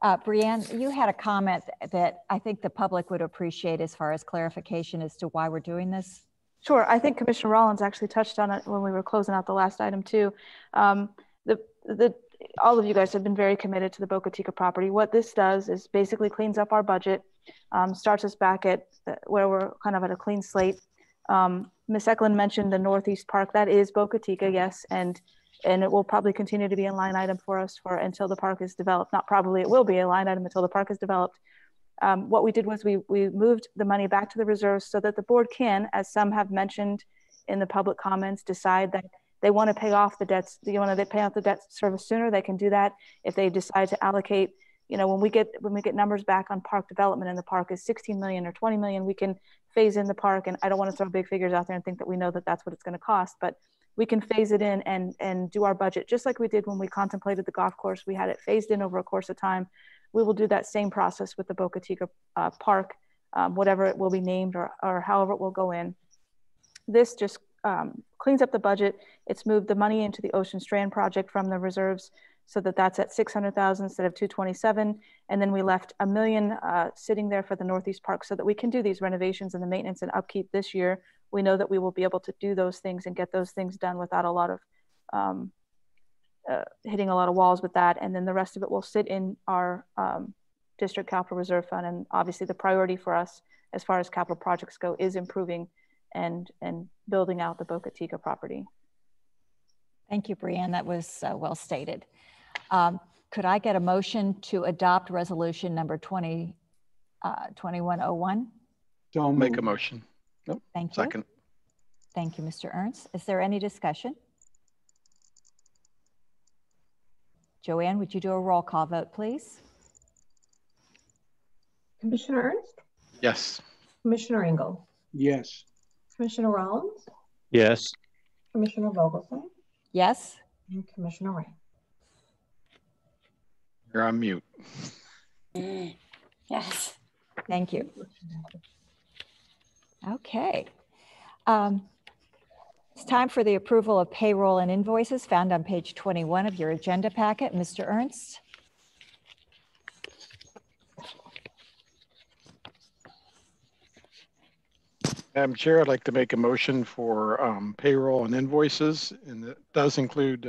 Brianne, you had a comment that I think the public would appreciate as far as clarification as to why we're doing this. Sure. I think Commissioner Rollins actually touched on it when we were closing out the last item too. All of you guys have been very committed to the Bocateeca property. What this does is basically cleans up our budget, starts us back at where we're kind of at a clean slate. Ms. Eklund mentioned the Northeast Park. That is Bocateeca, yes, and it will probably continue to be a line item for us until the park is developed. Not probably, it will be a line item until the park is developed. What we did was we moved the money back to the reserves so that the board can, as some have mentioned in the public comments, decide that they want to pay off the debts. They want to pay off the debt service sooner. They can do that. If they decide to allocate, you know, when we get numbers back on park development and the park is 16 million or 20 million, we can phase in the park. And I don't want to throw big figures out there and think that we know that that's what it's going to cost, but we can phase it in and do our budget just like we did when we contemplated the golf course. We had it phased in over a course of time. We will do that same process with the Bocateeca Park, whatever it will be named or however it will go in. This just cleans up the budget. It's moved the money into the Ocean Strand project from the reserves so that that's at 600,000 instead of 227. And then we left $1 million sitting there for the Northeast Park so that we can do these renovations and the maintenance and upkeep this year. We know that we will be able to do those things and get those things done without a lot of hitting a lot of walls with that. And then the rest of it will sit in our district capital reserve fund. And obviously the priority for us as far as capital projects go is improving and building out the Bocateeca property. Thank you, Brianne. That was well stated. Could I get a motion to adopt resolution number 2101? Don't make a motion. Nope. Thank you. Second. Thank you, Mr. Ernst. Is there any discussion? JoAnn, would you do a roll call vote, please? Commissioner Ernst? Yes. Commissioner Engel? Yes. Commissioner Rollins? Yes. Commissioner Vogelsang? Yes. And Commissioner Ray? You're on mute. Yes. Thank you. Okay. It's time for the approval of payroll and invoices found on page 21 of your agenda packet. Mr. Ernst. Madam Chair, I'd like to make a motion for payroll and invoices, and it does include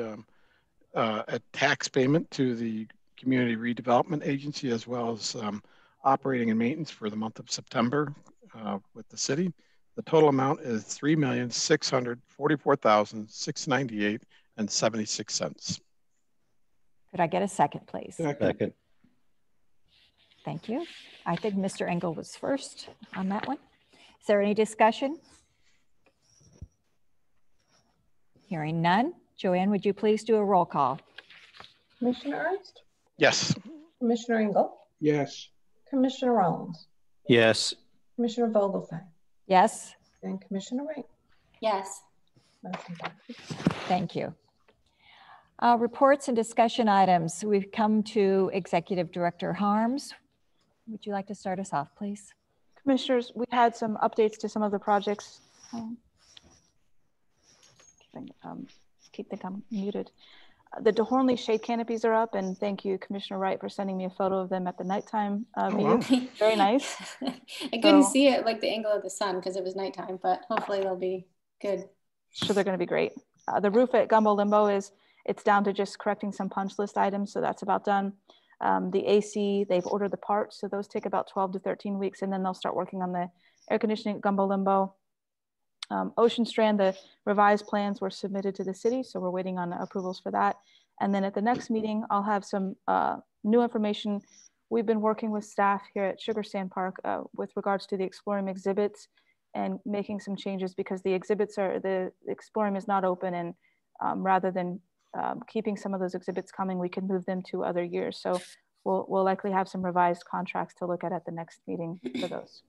a tax payment to the Community Redevelopment Agency, as well as operating and maintenance for the month of September with the city. The total amount is $3,644,698.76. Could I get a second, please? Second. Thank you. I think Mr. Engel was first on that one. Is there any discussion? Hearing none. JoAnn, would you please do a roll call? Commissioner Ernst? Yes. Commissioner Engel? Yes. Commissioner Rollins? Yes. Commissioner Vogelsang? Yes. And Commissioner Ray? Yes. Motion passes. Thank you. Reports and discussion items. We've come to Executive Director Harms. Would you like to start us off, please? Commissioners, we had some updates to some of the projects. Keep thinking I'm muted. The DeHornley shade canopies are up, and thank you, Commissioner Wright, for sending me a photo of them at the nighttime view. Wow. Very nice. I couldn't see it like the angle of the sun because it was nighttime, but hopefully they'll be good. Sure, they're going to be great. The roof at Gumbo Limbo it's down to just correcting some punch list items, so that's about done. The AC, they've ordered the parts, so those take about 12 to 13 weeks, and then they'll start working on the air conditioning at Gumbo Limbo. Ocean Strand, the revised plans were submitted to the city, so we're waiting on approvals for that. And then at the next meeting, I'll have some new information. We've been working with staff here at Sugar Sand Park with regards to the Explorium exhibits and making some changes because the Explorium is not open, and rather than keeping some of those exhibits coming, we can move them to other years. So we'll likely have some revised contracts to look at the next meeting for those.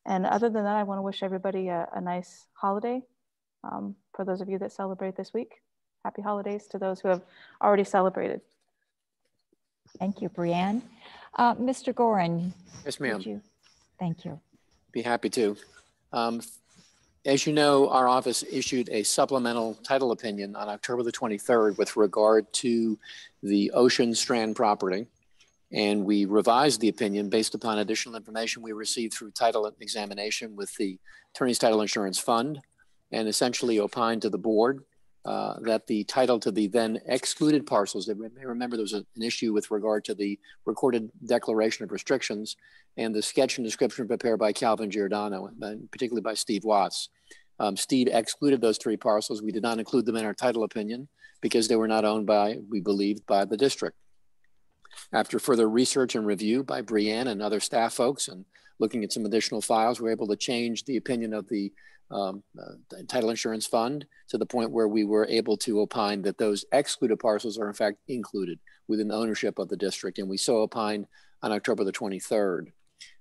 And other than that, I want to wish everybody a nice holiday. For those of you that celebrate this week, happy holidays to those who have already celebrated. Thank you, Brianne. Mr. Gorin. Yes, ma'am. Thank you. Be happy to. As you know, our office issued a supplemental title opinion on October the 23rd with regard to the Ocean Strand property. And we revised the opinion based upon additional information we received through title examination with the Attorney's Title Insurance Fund, and essentially opined to the board that the title to the then excluded parcels, that may remember there was an issue with regard to the recorded declaration of restrictions and the sketch and description prepared by Calvin Giordano, particularly by Steve Watts. Steve excluded those 3 parcels. We did not include them in our title opinion because they were not owned by, we believed, by the district. After further research and review by Brianne and other staff folks and looking at some additional files, we were able to change the opinion of the Title Insurance Fund to the point where we were able to opine that those excluded parcels are in fact included within the ownership of the district. And we so opined on October the 23rd.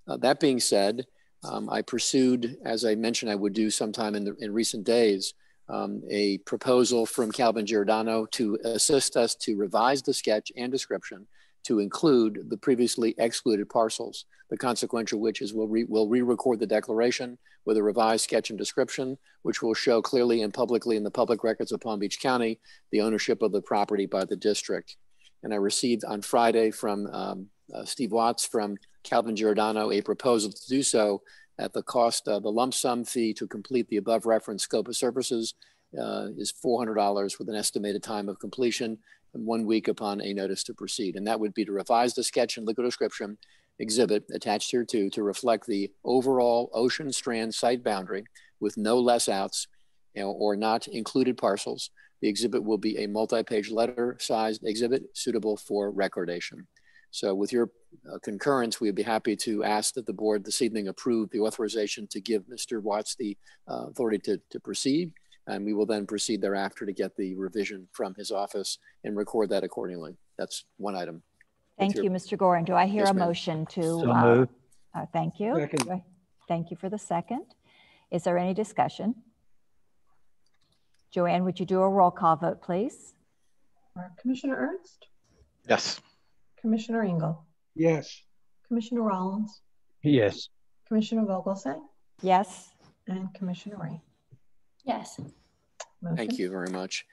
That being said, I pursued, as I mentioned I would do sometime in recent days, a proposal from Calvin Giordano to assist us to revise the sketch and description to include the previously excluded parcels. The consequential which is we'll re-record the declaration with a revised sketch and description, which will show clearly and publicly in the public records of Palm Beach County the ownership of the property by the district. And I received on Friday from Steve Watts from Calvin Giordano a proposal to do so at the cost of the lump sum fee to complete the above referenced scope of services is $400 with an estimated time of completion and 1 week upon a notice to proceed. And that would be to revise the sketch and legal description exhibit attached here to reflect the overall Ocean Strand site boundary with no less outs or not included parcels. The exhibit will be a multi-page letter-sized exhibit suitable for recordation. So with your concurrence, we'd be happy to ask that the board this evening approve the authorization to give Mr. Watts the authority to proceed. And we will then proceed thereafter to get the revision from his office and record that accordingly. That's one item. Thank you, Mr. Gorin. Do I hear Yes, a ma'am. motion to? So moved. Thank you. Second. Thank you for the second. Is there any discussion? JoAnn, would you do a roll call vote, please? Commissioner Ernst? Yes. Commissioner Engel? Yes. Commissioner Rollins? Yes. Commissioner Vogelsang? Yes. And Commissioner Ray? Yes. Motion. Thank you very much.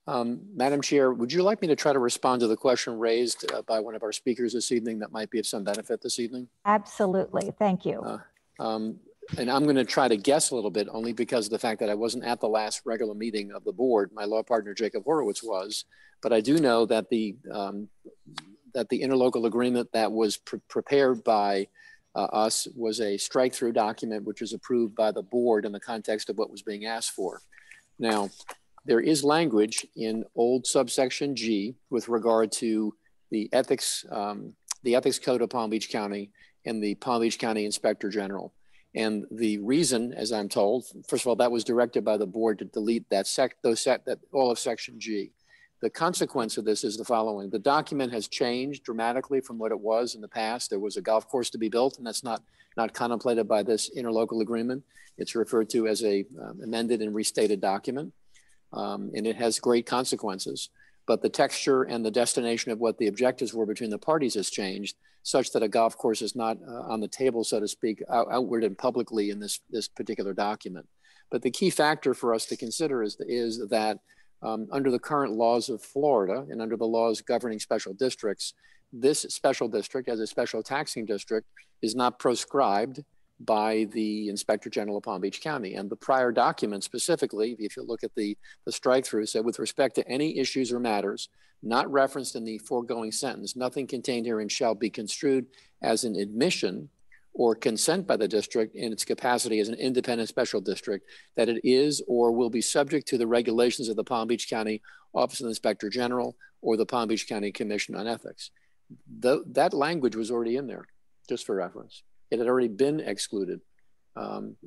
Madam Chair, would you like me to try to respond to the question raised by one of our speakers this evening that might be of some benefit this evening? Absolutely. Thank you. And I'm going to try to guess a little bit only because of the fact that I wasn't at the last regular meeting of the board. My law partner, Jacob Horowitz, was. But I do know that the interlocal agreement that was prepared by us was a strike-through document which was approved by the board in the context of what was being asked for. Now, there is language in old subsection G with regard to the ethics code of Palm Beach County and the Palm Beach County Inspector General. And the reason, as I'm told, first of all, that was directed by the board to delete all of section G. The consequence of this is the following. The document has changed dramatically from what it was in the past. There was a golf course to be built, and that's not contemplated by this interlocal agreement. It's referred to as a amended and restated document, and it has great consequences. But the texture and the destination of what the objectives were between the parties has changed, such that a golf course is not on the table, so to speak, outward and publicly in this particular document. But the key factor for us to consider is that under the current laws of Florida and under the laws governing special districts, this special district as a special taxing district is not proscribed by the Inspector General of Palm Beach County. And the prior document specifically, if you look at the strike through, said with respect to any issues or matters not referenced in the foregoing sentence, nothing contained herein shall be construed as an admission or consent by the district in its capacity as an independent special district, that it is or will be subject to the regulations of the Palm Beach County Office of the Inspector General or the Palm Beach County Commission on Ethics. That language was already in there, just for reference. It had already been excluded.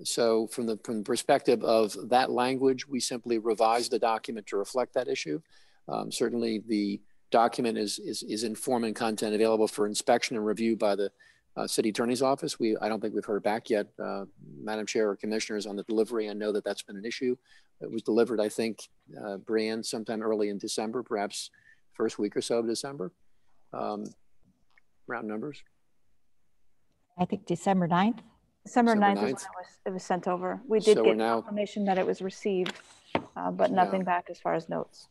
So from the perspective of that language, we simply revised the document to reflect that issue. Certainly the document is in form and content available for inspection and review by the City Attorney's Office. I don't think we've heard back yet, Madam Chair or Commissioners, on the delivery. I know that that's been an issue. It was delivered, I think, Brianne, sometime early in December, perhaps first week or so of December, round numbers. I think December 9th. December 9th is when it was sent over. We did get confirmation that it was received, but nothing back as far as notes.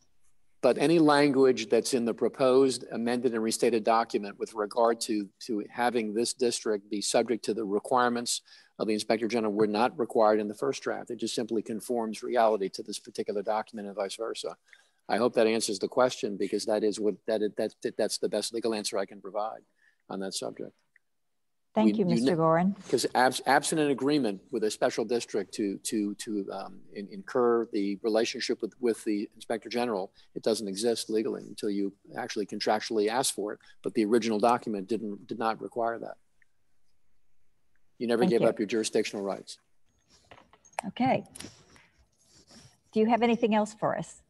But any language that's in the proposed amended and restated document with regard to having this district be subject to the requirements of the Inspector General were not required in the first draft. It just simply conforms reality to this particular document and vice versa. I hope that answers the question, because that's the best legal answer I can provide on that subject. Thank you, Mr. Gorin. Because absent an agreement with a special district to incur the relationship with the Inspector General, it doesn't exist legally until you actually contractually ask for it. But the original document did not require that. You never gave up your jurisdictional rights. Okay. Do you have anything else for us?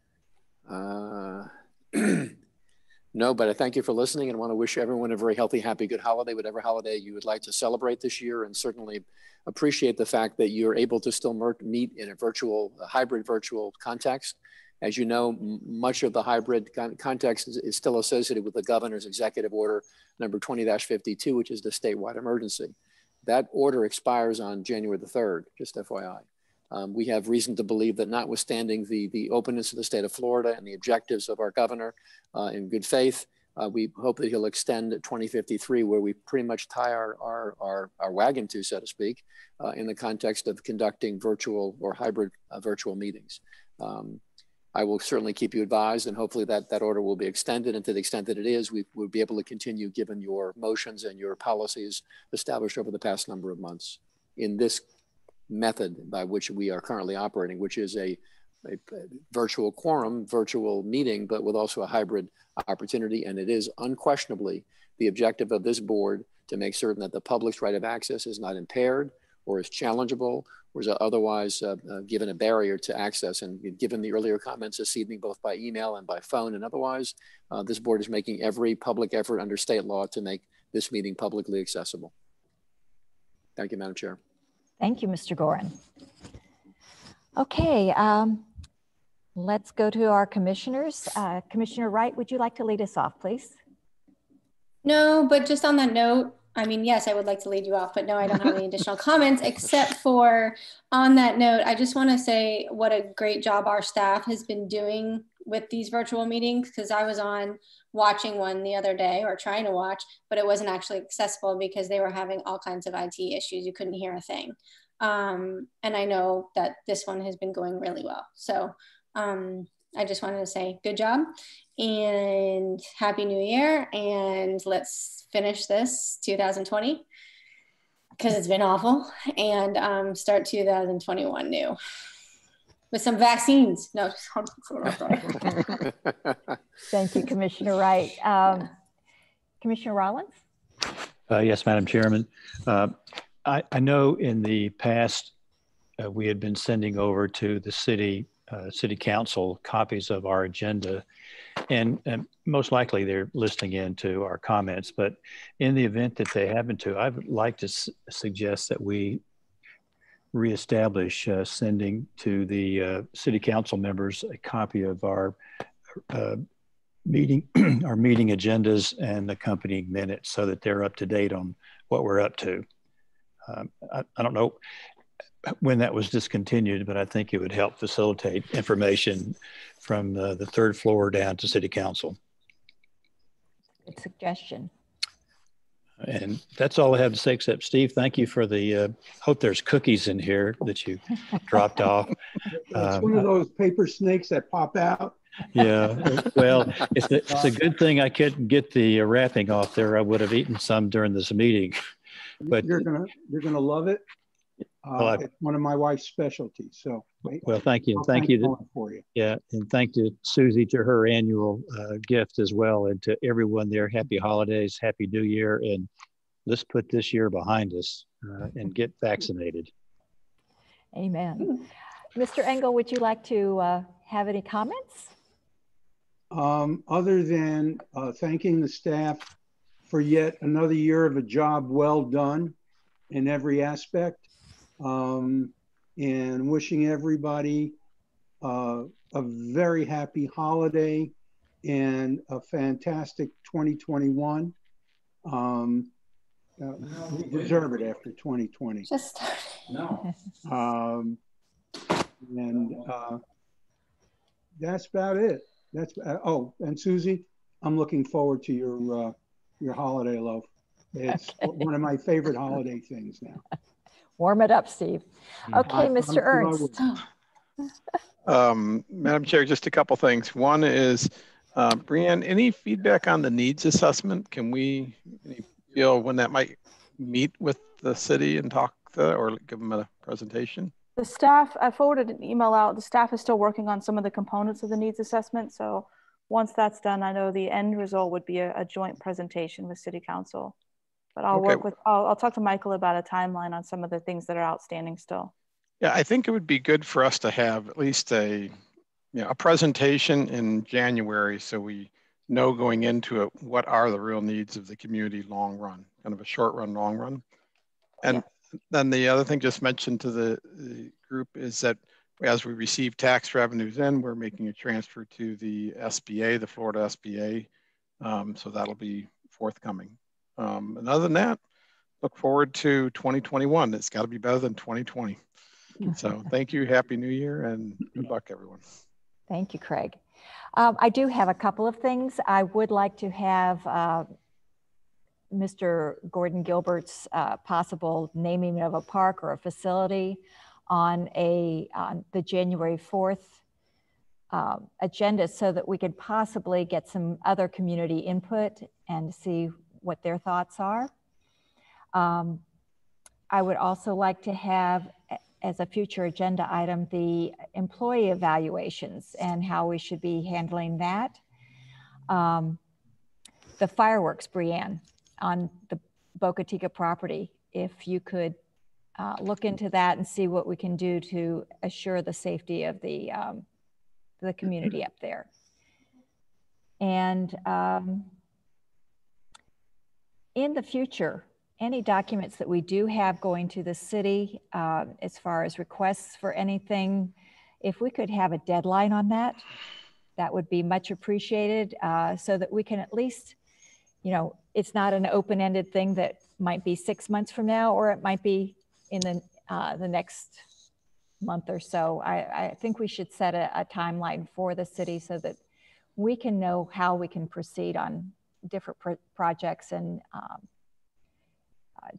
No, but I thank you for listening and want to wish everyone a very healthy, happy, good holiday, whatever holiday you would like to celebrate this year, and certainly appreciate the fact that you're able to still meet in a hybrid virtual context. As you know, much of the hybrid context is still associated with the governor's executive order number 20-52, which is the statewide emergency. That order expires on January the 3rd, just FYI. We have reason to believe that, notwithstanding the openness of the state of Florida and the objectives of our governor in good faith, we hope that he'll extend 2053, where we pretty much tie our wagon to, so to speak, in the context of conducting virtual or hybrid virtual meetings. I will certainly keep you advised, and hopefully that order will be extended. And to the extent that it is, we will be able to continue, given your motions and your policies established over the past number of months in this method by which we are currently operating, which is a virtual quorum, virtual meeting, but with also a hybrid opportunity. And it is unquestionably the objective of this board to make certain that the public's right of access is not impaired or is challengeable or is otherwise given a barrier to access. And given the earlier comments this evening, both by email and by phone and otherwise, this board is making every public effort under state law to make this meeting publicly accessible. Thank you, Madam Chair. Thank you, Mr. Gorin. Okay, let's go to our commissioners. Commissioner Wright, would you like to lead us off, please? No, but just on that note, I mean, yes, I would like to lead you off, but no, I don't have any additional comments, except for on that note, I just want to say what a great job our staff has been doing with these virtual meetings, because I was on watching one the other day, or trying to watch, but it wasn't actually accessible because they were having all kinds of IT issues. You couldn't hear a thing. And I know that this one has been going really well. So I just wanted to say good job and Happy New Year. And let's finish this 2020, because it's been awful, and start 2021 new. With some vaccines. No. Thank you, Commissioner Wright. Commissioner Rollins? Yes, Madam Chairman. I know in the past, we had been sending over to the city council copies of our agenda, and most likely they're listening in to our comments. But in the event that they happen to, I would like to suggest that we reestablish sending to the city council members a copy of our meeting agendas and accompanying minutes, so that they're up to date on what we're up to. I don't know when that was discontinued, but I think it would help facilitate information from the third floor down to city council. Good suggestion. And that's all I have to say, except Steve, thank you for the, hope there's cookies in here that you dropped off. It's one of those paper snakes that pop out. Yeah, well, it's a good thing I couldn't get the wrapping off there. I would have eaten some during this meeting. But you're gonna love it. Well, it's one of my wife's specialties. So well, thank you. Thank you for you. Yeah, and thank to Susie to her annual gift as well, and to everyone there. Happy holidays, happy New Year, and let's put this year behind us and get vaccinated. Amen. Mr. Engel, would you like to have any comments? Other than thanking the staff for yet another year of a job well done in every aspect, and wishing everybody a very happy holiday and a fantastic 2021. We deserve it after 2020. Just no. And that's about it. That's oh, and Susie, I'm looking forward to your holiday loaf. It's one of my favorite holiday things now. Warm it up, Steve. Okay, Mr. Ernst. Madam Chair, just a couple things. One is, Brianne, any feedback on the needs assessment? Can we feel when that might meet with the city and talk to, or give them a presentation? The staff, I forwarded an email out. The staff is still working on some of the components of the needs assessment. So once that's done, I know the end result would be a joint presentation with City Council. But I'll work with, I'll talk to Michael about a timeline on some of the things that are outstanding still. Yeah, I think it would be good for us to have at least a presentation in January, so we know going into it what are the real needs of the community long run, kind of a short run, long run. And then the other thing just mentioned to the group is that as we receive tax revenues in, we're making a transfer to the SBA, the Florida SBA. So that'll be forthcoming. And other than that, look forward to 2021. It's got to be better than 2020. So thank you. Happy New Year and good luck, everyone. Thank you, Craig. I do have a couple of things. I would like to have Mr. Gordon Gilbert's possible naming of a park or a facility on the January 4th agenda, so that we could possibly get some other community input and see what their thoughts are. I would also like to have, as a future agenda item, the employee evaluations and how we should be handling that. The fireworks, Brianne, on the Bocateeca property, if you could look into that and see what we can do to assure the safety of the community up there. And in the future, any documents that we do have going to the city, as far as requests for anything, if we could have a deadline on that, that would be much appreciated, so that we can at least, it's not an open-ended thing that might be 6 months from now, or it might be in the next month or so. I think we should set a timeline for the city so that we can know how we can proceed on different projects and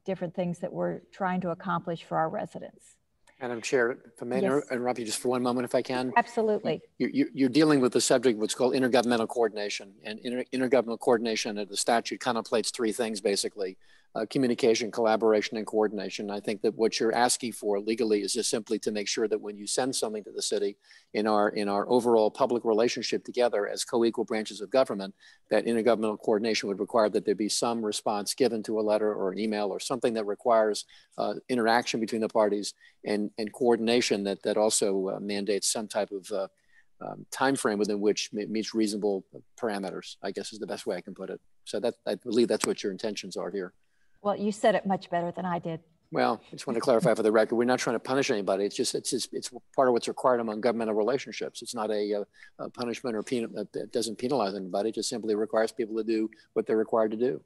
different things that we're trying to accomplish for our residents. Madam Chair, if I may interrupt you just for one moment, if I can. Absolutely. You're dealing with the subject of what's called intergovernmental coordination. And intergovernmental coordination of the statute contemplates three things, basically. Communication, collaboration, and coordination. I think that what you're asking for legally is just simply to make sure that when you send something to the city in our overall public relationship together as co-equal branches of government, that intergovernmental coordination would require that there be some response given to a letter or an email or something that requires interaction between the parties and coordination that also mandates some type of time frame within which meets reasonable parameters, I guess is the best way I can put it. So that I believe that's what your intentions are here. Well, you said it much better than I did. Well, I just want to clarify for the record, we're not trying to punish anybody. It's part of what's required among governmental relationships. It's not a punishment or it doesn't penalize anybody. It just simply requires people to do what they're required to do.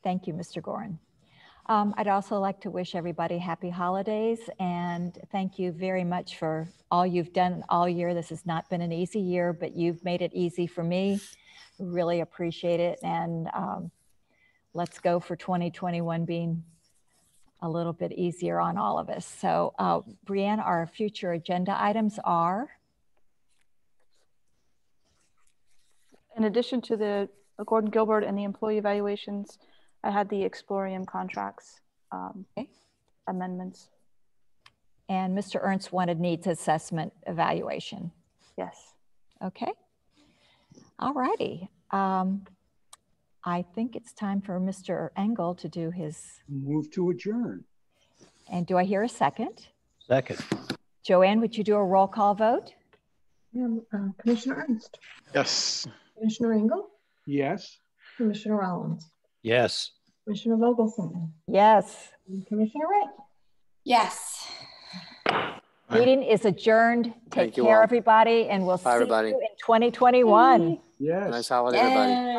Thank you, Mr. Gorin. I'd also like to wish everybody happy holidays and thank you very much for all you've done all year. This has not been an easy year, but you've made it easy for me. Really appreciate it. And let's go for 2021 being a little bit easier on all of us. So Brianne, our future agenda items are? In addition to the Gordon Gilbert and the employee evaluations, I had the Explorium contracts amendments. And Mr. Ernst wanted needs assessment evaluation. Yes. Okay. All righty. I think it's time for Mr. Engel to do his. Move to adjourn. And do I hear a second? Second. JoAnn, would you do a roll call vote? Yeah, Commissioner Ernst. Yes. Commissioner Engel. Yes. Commissioner Rollins. Yes. Commissioner Vogelson. Yes. And Commissioner Wright. Yes. Meeting is adjourned. Take care, everybody, and we'll see you in 2021. Yes. Nice holiday, everybody.